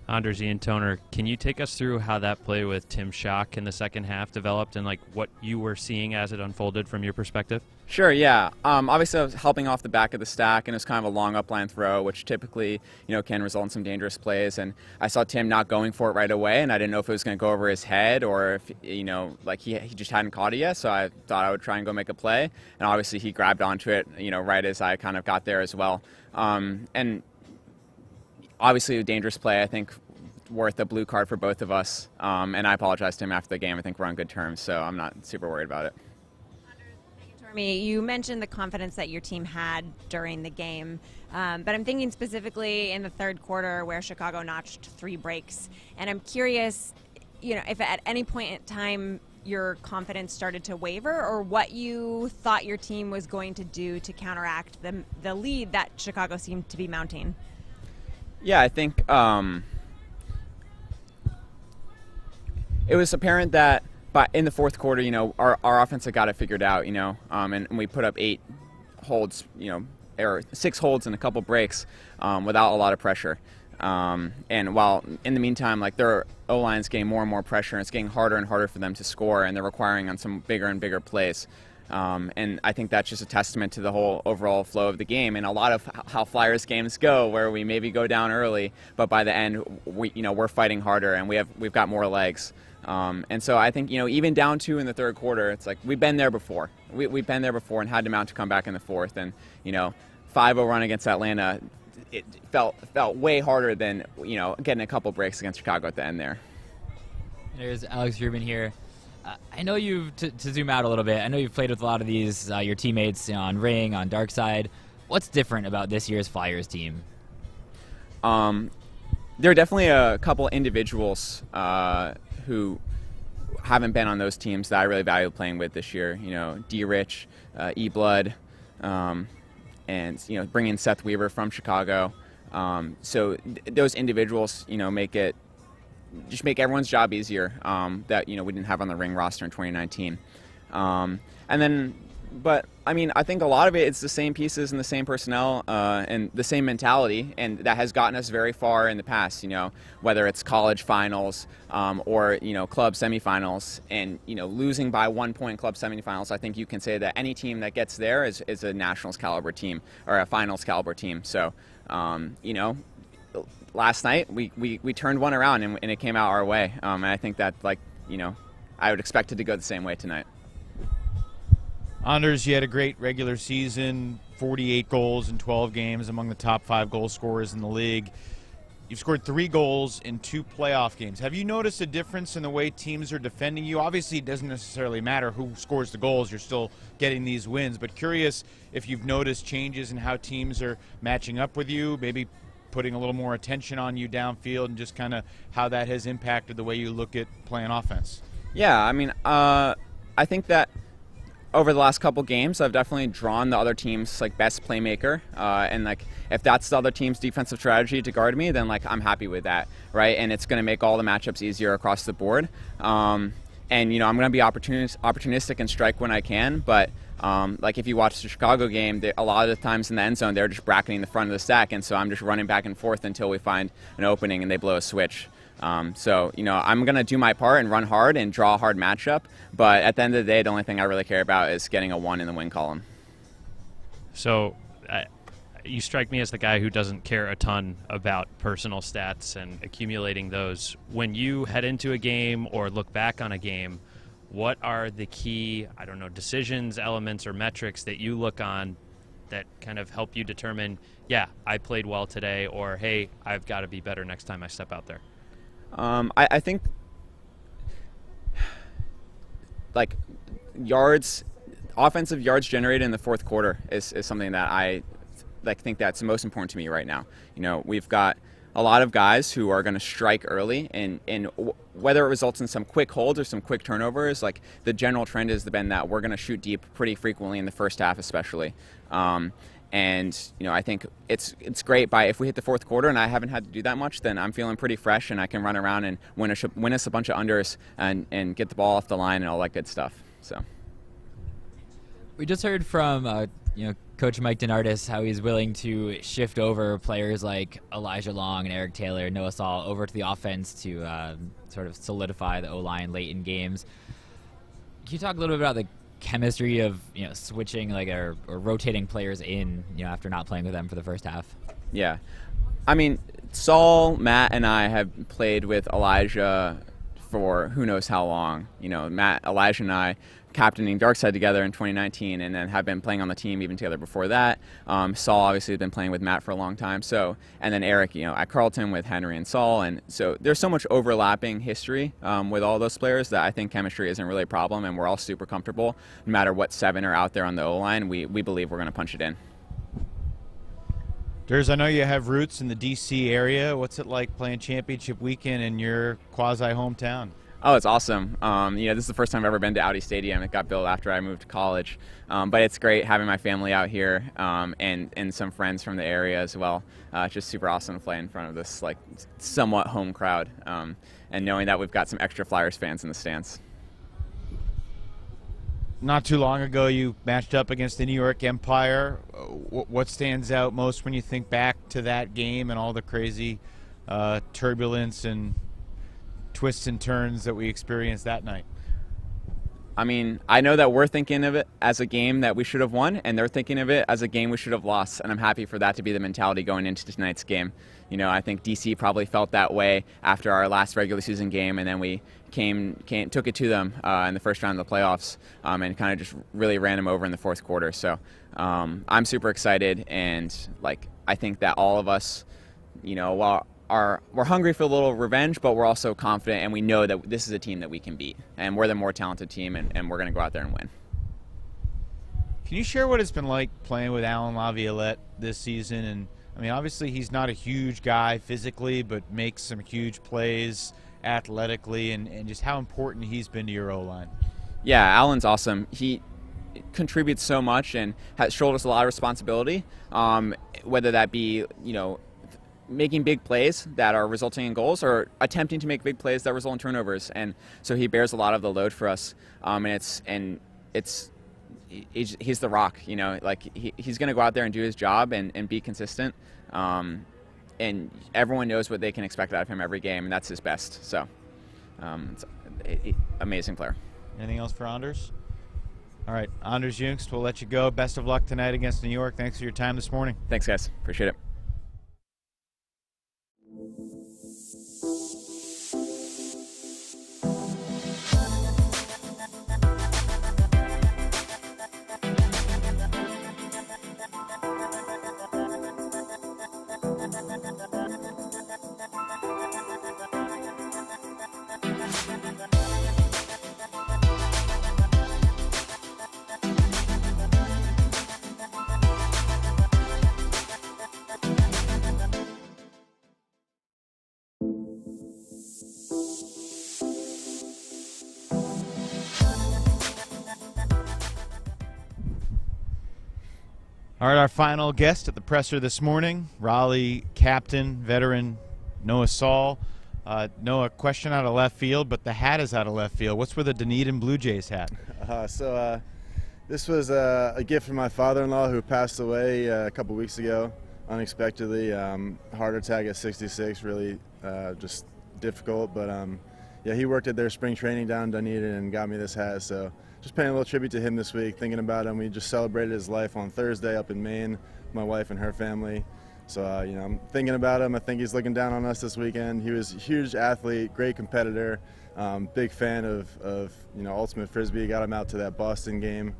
Speaker 3: Anders, Ian Toner, can you take us through how that play with Tim Schock in the second half developed and like what you were seeing as it unfolded from your perspective?
Speaker 11: Sure, yeah. Obviously, I was helping off the back of the stack, and it was kind of a long upline throw, which typically, you know, can result in some dangerous plays. And I saw Tim not going for it right away, and I didn't know if it was going to go over his head or if, you know, like he just hadn't caught it yet. So I thought I would try and go make a play. And obviously, he grabbed onto it, you know, right as I kind of got there as well. And obviously, a dangerous play, I think, worth a blue card for both of us. And I apologized to him after the game. I think we're on good terms, so I'm not super worried about it.
Speaker 7: You mentioned the confidence that your team had during the game, but I'm thinking specifically in the third quarter where Chicago notched 3 breaks, and I'm curious, you know, if at any point in time your confidence started to waver, or what you thought your team was going to do to counteract the lead that Chicago seemed to be mounting.
Speaker 11: Yeah, I think it was apparent that but in the fourth quarter, you know, our offense had got it figured out, you know, and we put up 8 holds, you know, or 6 holds and a couple breaks without a lot of pressure. And while in the meantime, like, their O-line's getting more and more pressure, and it's getting harder and harder for them to score, and they're requiring on some bigger and bigger plays. And I think that's just a testament to the whole overall flow of the game, and a lot of how Flyers games go, where we maybe go down early, but by the end, we're fighting harder, and we've got more legs. And so I think, you know, even down 2 in the third quarter, it's like we've been there before. We've been there before and had to mount to come back in the fourth. And, you know, 5-0 run against Atlanta, it felt way harder than, you know, getting a couple breaks against Chicago at the end there.
Speaker 5: There's Alex Rubin here. I know you've, to zoom out a little bit, I know you've played with a lot of these, your teammates, you know, on Ring, on Dark Side. What's different about this year's Flyers team?
Speaker 11: There are definitely a couple individuals who haven't been on those teams that I really value playing with this year. You know, D-Rich, E-Blood, and, you know, bringing Seth Weaver from Chicago. So those individuals, you know, make everyone's job easier that, you know, we didn't have on the Ring roster in 2019. But I mean, I think a lot of it's the same pieces and the same personnel and the same mentality, and that has gotten us very far in the past. You know, whether it's college finals or, you know, club semifinals, and, you know, losing by 1 point club semifinals. I think you can say that any team that gets there is a nationals caliber team or a finals caliber team. So, you know, last night we turned one around and it came out our way. And I think that, like, you know, I would expect it to go the same way tonight.
Speaker 1: Anders, you had a great regular season, 48 goals in 12 games, among the top 5 goal scorers in the league. You've scored 3 goals in 2 playoff games. Have you noticed a difference in the way teams are defending you? Obviously, it doesn't necessarily matter who scores the goals. You're still getting these wins. But curious if you've noticed changes in how teams are matching up with you, maybe putting a little more attention on you downfield, and just kind of how that has impacted the way you look at playing offense.
Speaker 11: Yeah, I mean, I think that over the last couple games, I've definitely drawn the other team's, like, best playmaker, and, like, if that's the other team's defensive strategy to guard me, then, like, I'm happy with that, right? And it's going to make all the matchups easier across the board. And, you know, I'm going to be opportunistic and strike when I can, but like, if you watch the Chicago game, a lot of the times in the end zone, they're just bracketing the front of the stack, and so I'm just running back and forth until we find an opening and they blow a switch. So, you know, I'm going to do my part and run hard and draw a hard matchup, but at the end of the day, the only thing I really care about is getting a 1 in the win column.
Speaker 3: So you strike me as the guy who doesn't care a ton about personal stats and accumulating those. When you head into a game or look back on a game, what are the key, I don't know, decisions, elements, or metrics that you look on that kind of help you determine, yeah, I played well today, or, hey, I've got to be better next time I step out there?
Speaker 11: I think like offensive yards generated in the fourth quarter is something that I think that's most important to me right now. We've got a lot of guys who are going to strike early, and whether it results in some quick holds or some quick turnovers, like the general trend has been that we're going to shoot deep pretty frequently in the first half, especially. And I think it's great if we hit the fourth quarter and I haven't had to do that much, then I'm feeling pretty fresh and I can run around and win us a bunch of unders and get the ball off the line and all that good stuff. So
Speaker 5: we just heard from Coach Mike DeNardis how he's willing to shift over players like Elijah Long and Eric Taylor, Noah Saul over to the offense to sort of solidify the O-line late in games. Can you talk a little bit about the chemistry of switching or rotating players in after not playing with them for the first half?
Speaker 11: Yeah, I mean, Saul, Matt, and I have played with Elijah for who knows how long. Elijah and I captaining Darkside together in 2019, and then have been playing on the team even together before that. Saul obviously has been playing with Matt for a long time. So, and then Eric, at Carleton with Henry and Saul, and so there's so much overlapping history with all those players that I think chemistry isn't really a problem, and we're all super comfortable. No matter what seven are out there on the O-line, we believe we're going to punch it in.
Speaker 1: Durs, I know you have roots in the D.C. area. What's it like playing championship weekend in your quasi-hometown?
Speaker 11: Oh, it's awesome. This is the first time I've ever been to Audi Stadium. It got built after I moved to college. But it's great having my family out here and some friends from the area as well. It's just super awesome to play in front of this somewhat home crowd and knowing that we've got some extra Flyers fans in the stands.
Speaker 1: Not too long ago, you matched up against the New York Empire. What stands out most when you think back to that game and all the crazy turbulence and twists and turns that we experienced that night?
Speaker 11: I mean, I know that we're thinking of it as a game that we should have won, and they're thinking of it as a game we should have lost, and I'm happy for that to be the mentality going into tonight's game. I think DC probably felt that way after our last regular season game, and then we took it to them in the first round of the playoffs and kind of just really ran them over in the fourth quarter. So I'm super excited, and I think that all of us, we're hungry for a little revenge, but we're also confident, and we know that this is a team that we can beat, and we're the more talented team, and we're going to go out there and win.
Speaker 1: Can you share what it's been like playing with Alan Laviolette this season? And I mean, obviously he's not a huge guy physically, but makes some huge plays athletically, and just how important he's been to your O-line.
Speaker 11: Yeah, Alan's awesome. He contributes so much and has shouldered a lot of responsibility, whether that be, making big plays that are resulting in goals or attempting to make big plays that result in turnovers. And so he bears a lot of the load for us. He's the rock, he's going to go out there and do his job and be consistent. And everyone knows what they can expect out of him every game, and that's his best. So it's an amazing player.
Speaker 1: Anything else for Anders? All right, Anders Juengst, we'll let you go. Best of luck tonight against New York. Thanks for your time this morning.
Speaker 11: Thanks, guys. Appreciate it.
Speaker 1: All right, our final guest at the presser this morning, Raleigh captain, veteran Noah Saul. Noah, question out of left field, but the hat is out of left field. What's with the Dunedin Blue Jays hat?
Speaker 12: This was a gift from my father-in-law who passed away a couple weeks ago unexpectedly. Heart attack at 66, really just difficult. But yeah, he worked at their spring training down in Dunedin and got me this hat. So just paying a little tribute to him this week, thinking about him. We just celebrated his life on Thursday up in Maine, my wife and her family. So, I'm thinking about him. I think he's looking down on us this weekend. He was a huge athlete, great competitor, big fan of Ultimate Frisbee. Got him out to that Boston game.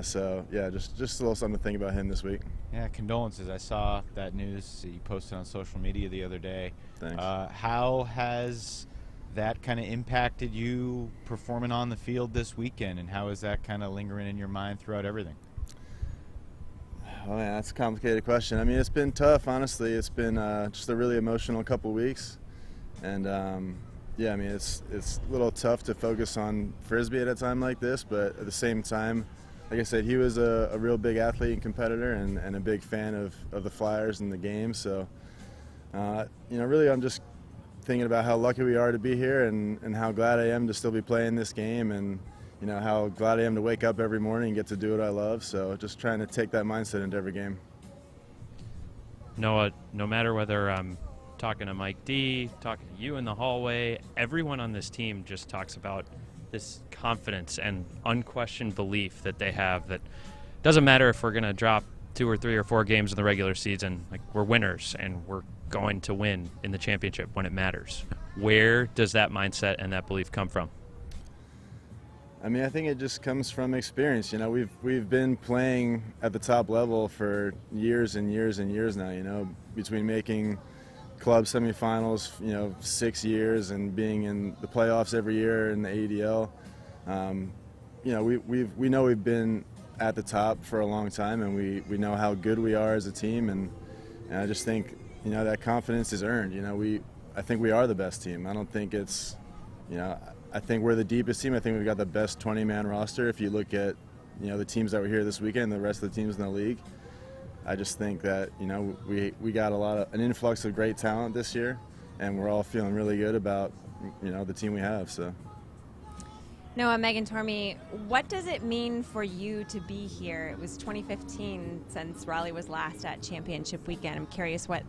Speaker 12: So yeah, just a little something to think about him this week.
Speaker 1: Yeah, condolences. I saw that news that you posted on social media the other day.
Speaker 12: Thanks.
Speaker 1: How has that kind of impacted you performing on the field this weekend, and how is that kind of lingering in your mind throughout everything?
Speaker 12: Oh man, that's a complicated question. I mean, it's been tough, honestly. It's been just a really emotional couple weeks, and yeah, I mean, it's a little tough to focus on Frisbee at a time like this, but at the same time, like I said, he was a real big athlete and competitor, and a big fan of the Flyers and the game. So, you know, really, I'm just thinking about how lucky we are to be here, and how glad I am to still be playing this game, and you know how glad I am to wake up every morning and get to do what I love. So just trying to take that mindset into every game.
Speaker 3: Noah, no matter whether I'm talking to Mike D, talking to you in the hallway, everyone on this team just talks about this confidence and unquestioned belief that they have that doesn't matter if we're going to drop 2 or 3 or 4 games in the regular season, like we're winners and we're going to win in the championship when it matters. Where does that mindset and that belief come from?
Speaker 12: I mean, I think it just comes from experience. You know, we've been playing at the top level for years and years and years now, you know, between making club semifinals, you know, 6 years, and being in the playoffs every year in the ADL. You know, we know we've been at the top for a long time, and we know how good we are as a team, and I just think, you know, that confidence is earned. You know, I think we are the best team. I don't think it's, you know, I think we're the deepest team. I think we've got the best 20-man roster. If you look at, you know, the teams that were here this weekend, the rest of the teams in the league, I just think that, you know, we got an influx of great talent this year, and we're all feeling really good about, you know, the team we have. So.
Speaker 7: Noah, Megan Tormey, what does it mean for you to be here? It was 2015 since Raleigh was last at championship weekend. I'm curious what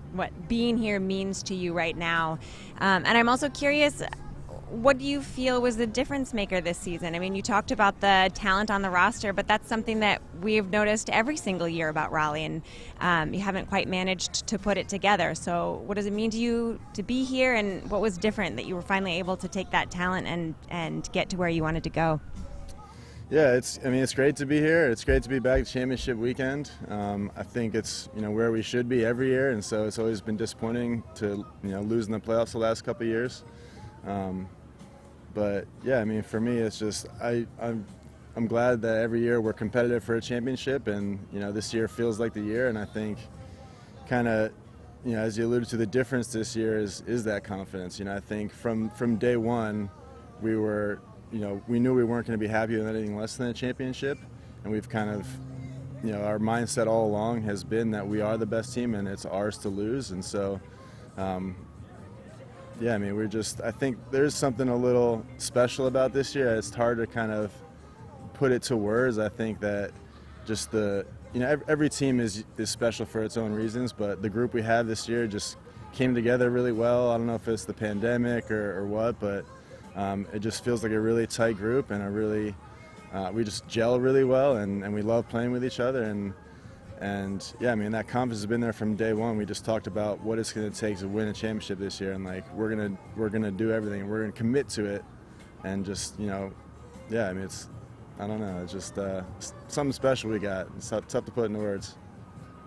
Speaker 7: being here means to you right now. And I'm also curious, what do you feel was the difference maker this season? I mean, you talked about the talent on the roster, but that's something that we've noticed every single year about Raleigh, and you haven't quite managed to put it together. So what does it mean to you to be here, and what was different that you were finally able to take that talent and get to where you wanted to go?
Speaker 12: Yeah, it's great to be here. It's great to be back at championship weekend. I think it's, you know, where we should be every year, and so it's always been disappointing to, you know, lose in the playoffs the last couple of years. But yeah, I mean, for me, it's just I'm glad that every year we're competitive for a championship, and you know, this year feels like the year. And I think, kind of, you know, as you alluded to, the difference this year is that confidence. You know, I think from day one, we were, you know, we knew we weren't going to be happy with anything less than a championship, and we've kind of, you know, our mindset all along has been that we are the best team and it's ours to lose. And so. Yeah, I mean, I think there's something a little special about this year. It's hard to kind of put it to words. I think that just you know, every team is special for its own reasons, but the group we have this year just came together really well. I don't know if it's the pandemic or what, but it just feels like a really tight group, and we just gel really well, and we love playing with each other. And yeah, I mean, that confidence has been there from day one. We just talked about what it's going to take to win a championship this year, and like we're gonna do everything, and we're gonna commit to it, and just, you know, yeah, I mean, I don't know, it's just something special we got. It's tough to put into words.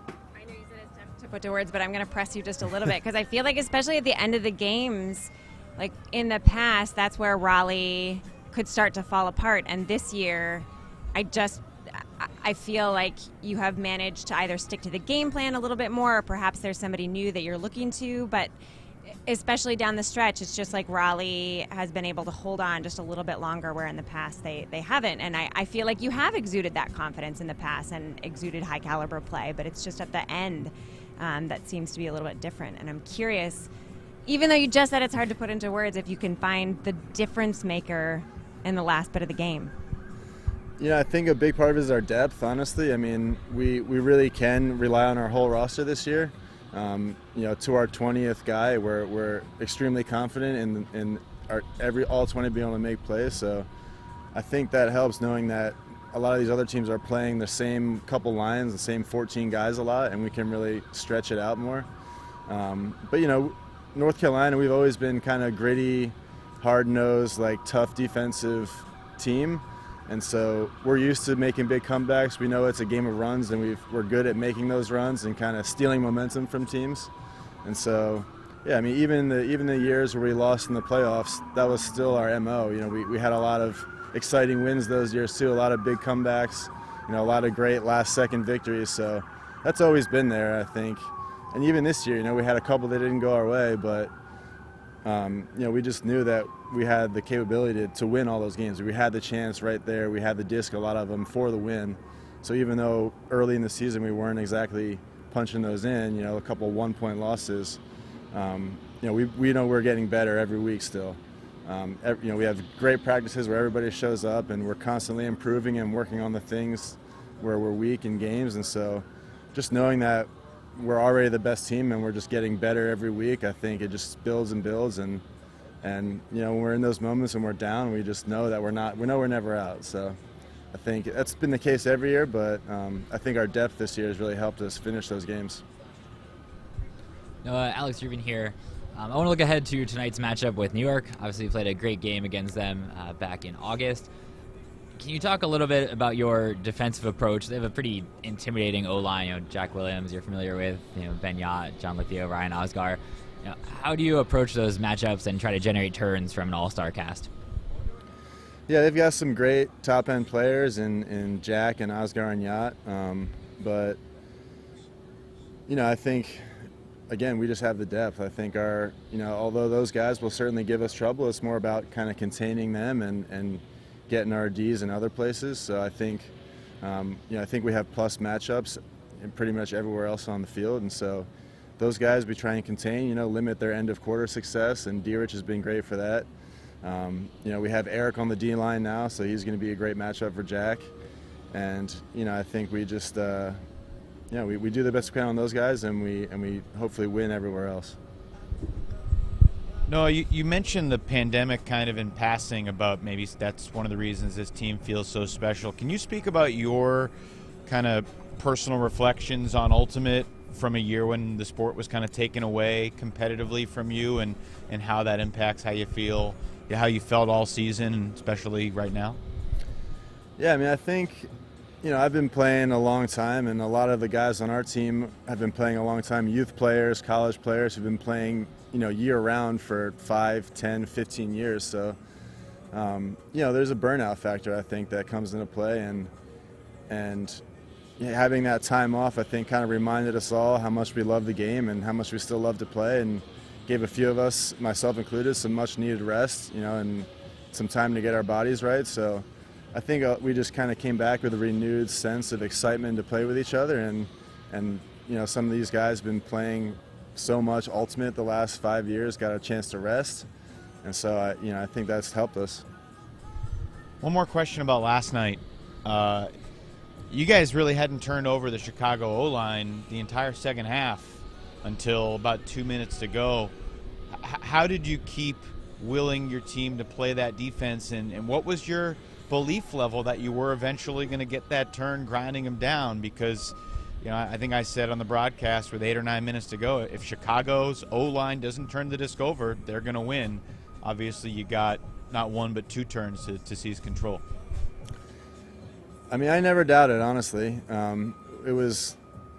Speaker 7: I know you said it's tough to put to words, but I'm going to press you just a little bit, because I feel like, especially at the end of the games, like in the past, that's where Raleigh could start to fall apart, and this year, I feel like you have managed to either stick to the game plan a little bit more, or perhaps there's somebody new that you're looking to, but especially down the stretch, it's just like Raleigh has been able to hold on just a little bit longer, where in the past they haven't. And I feel like you have exuded that confidence in the past and exuded high caliber play, but it's just at the end that seems to be a little bit different. And I'm curious, even though you just said it's hard to put into words, if you can find the difference maker in the last bit of the game.
Speaker 12: Yeah, I think a big part of it is our depth, honestly. I mean, we really can rely on our whole roster this year. You know, to our 20th guy, we're extremely confident in all 20 being able to make plays. So I think that helps, knowing that a lot of these other teams are playing the same couple lines, the same 14 guys a lot, and we can really stretch it out more. But, you know, North Carolina, we've always been kind of gritty, hard-nosed, like tough defensive team. And so we're used to making big comebacks. We know it's a game of runs, and we're good at making those runs and kind of stealing momentum from teams. And so, yeah, I mean, even the years where we lost in the playoffs, that was still our MO. You know, we had a lot of exciting wins those years too, a lot of big comebacks, you know, a lot of great last-second victories. So that's always been there, I think. And even this year, you know, we had a couple that didn't go our way, but you know, we just knew that we had the capability to win all those games. We had the chance right there. We had the disc, a lot of them, for the win. So even though early in the season we weren't exactly punching those in, you know, a couple one-point losses, you know, we know we're getting better every week still. You know, we have great practices where everybody shows up, and we're constantly improving and working on the things where we're weak in games. And so just knowing that we're already the best team and we're just getting better every week, I think it just builds and builds. And you know, when we're in those moments and we're down, we just know that we're never out. So I think that's been the case every year, but I think our depth this year has really helped us finish those games.
Speaker 5: Alex Rubin here. I want to look ahead to tonight's matchup with New York. Obviously, you played a great game against them back in August. Can you talk a little bit about your defensive approach? They have a pretty intimidating O-line. You know, Jack Williams, you're familiar with. You know, Ben Yott, John Lithio, Ryan Osgar. You know, how do you approach those matchups and try to generate turns from an all-star cast?
Speaker 12: Yeah, they've got some great top-end players in Jack and Osgar and Yott, but you know, I think, again, we just have the depth. I think you know, although those guys will certainly give us trouble, it's more about kind of containing them and getting our Ds in other places. So I think, you know, I think we have plus matchups in pretty much everywhere else on the field, and so those guys we try and contain, you know, limit their end of quarter success, and D-Rich has been great for that. You know, we have Eric on the D-line now, so he's going to be a great matchup for Jack. And, you know, I think we just, you know, we do the best we can on those guys, and we hopefully win everywhere else.
Speaker 1: No, you mentioned the pandemic kind of in passing about maybe that's one of the reasons this team feels so special. Can you speak about your kind of personal reflections on Ultimate from a year when the sport was kind of taken away competitively from you, and how that impacts how you feel, how you felt all season, and especially right now?
Speaker 12: Yeah, I mean, I think, you know, I've been playing a long time, and a lot of the guys on our team have been playing a long time. Youth players, college players who've been playing, you know, year-round for 5, 10, 15 years. So, you know, there's a burnout factor, I think, that comes into play. And having that time off, I think, kind of reminded us all how much we love the game and how much we still love to play, and gave a few of us, myself included, some much-needed rest, you know, and some time to get our bodies right. So I think we just kind of came back with a renewed sense of excitement to play with each other. And you know, some of these guys have been playing so much Ultimate the last 5 years, got a chance to rest. And so, you know, I think that's helped us.
Speaker 1: One more question about last night. You guys really hadn't turned over the Chicago O-line the entire second half until about 2 minutes to go. How did you keep willing your team to play that defense, and what was your belief level that you were eventually going to get that turn, grinding them down? Because, you know, I think I said on the broadcast with 8 or 9 minutes to go, if Chicago's O-line doesn't turn the disc over, they're going to win. Obviously, you got not one but two turns to seize control.
Speaker 12: I mean, I never doubted, honestly.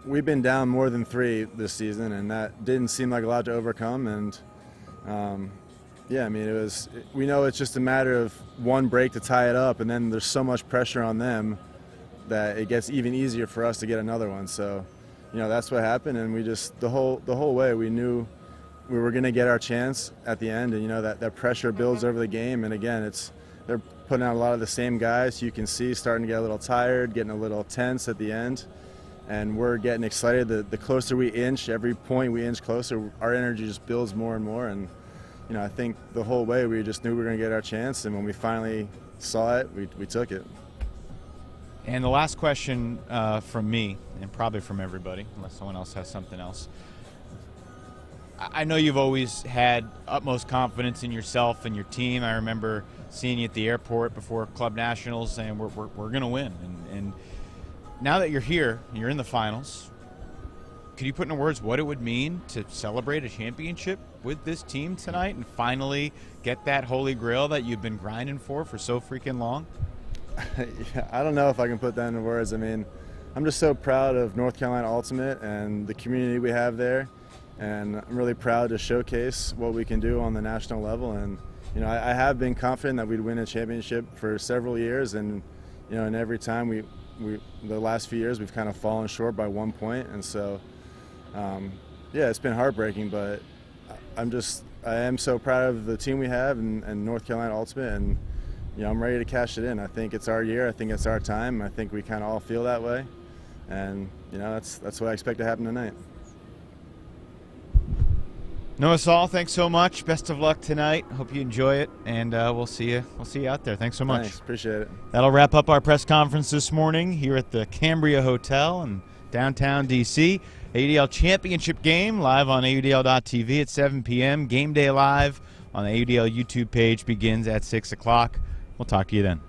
Speaker 12: We've been down more than 3 this season, and that didn't seem like a lot to overcome. And yeah, I mean, we know it's just a matter of one break to tie it up, and then there's so much pressure on them that it gets even easier for us to get another one. So, you know, that's what happened, and we just the whole way we knew we were going to get our chance at the end. And you know, that pressure builds over the game, and again, they're putting out a lot of the same guys. You can see starting to get a little tired, getting a little tense at the end, and we're getting excited. The closer we inch, every point we inch closer, our energy just builds more and more. And you know, I think the whole way we just knew we were going to get our chance, and when we finally saw it, we took it.
Speaker 1: And the last question from me, and probably from everybody, unless someone else has something else. I know you've always had utmost confidence in yourself and your team. I remember seeing you at the airport before Club Nationals saying we're going to win. And now that you're here, you're in the finals, could you put into words what it would mean to celebrate a championship with this team tonight and finally get that holy grail that you've been grinding for so freaking long?
Speaker 12: Yeah, I don't know if I can put that into words. I mean, I'm just so proud of North Carolina Ultimate and the community we have there, and I'm really proud to showcase what we can do on the national level. And I have been confident that we'd win a championship for several years, and and every time we the last few years we've kind of fallen short by 1 point, and so yeah, it's been heartbreaking, but I am so proud of the team we have and North Carolina Ultimate, and I'm ready to cash it in. I think it's our year. I think it's our time. I think we kind of all feel that way, and that's what I expect to happen tonight.
Speaker 1: Noah, Saul, thanks so much. Best of luck tonight. Hope you enjoy it, and we'll see you out there. Thanks so much.
Speaker 12: Thanks, appreciate it.
Speaker 1: That'll wrap up our press conference this morning here at the Cambria Hotel in downtown D.C. AUDL Championship game live on AUDL.TV at 7 p.m. Game Day Live on the AUDL YouTube page begins at 6 o'clock. We'll talk to you then.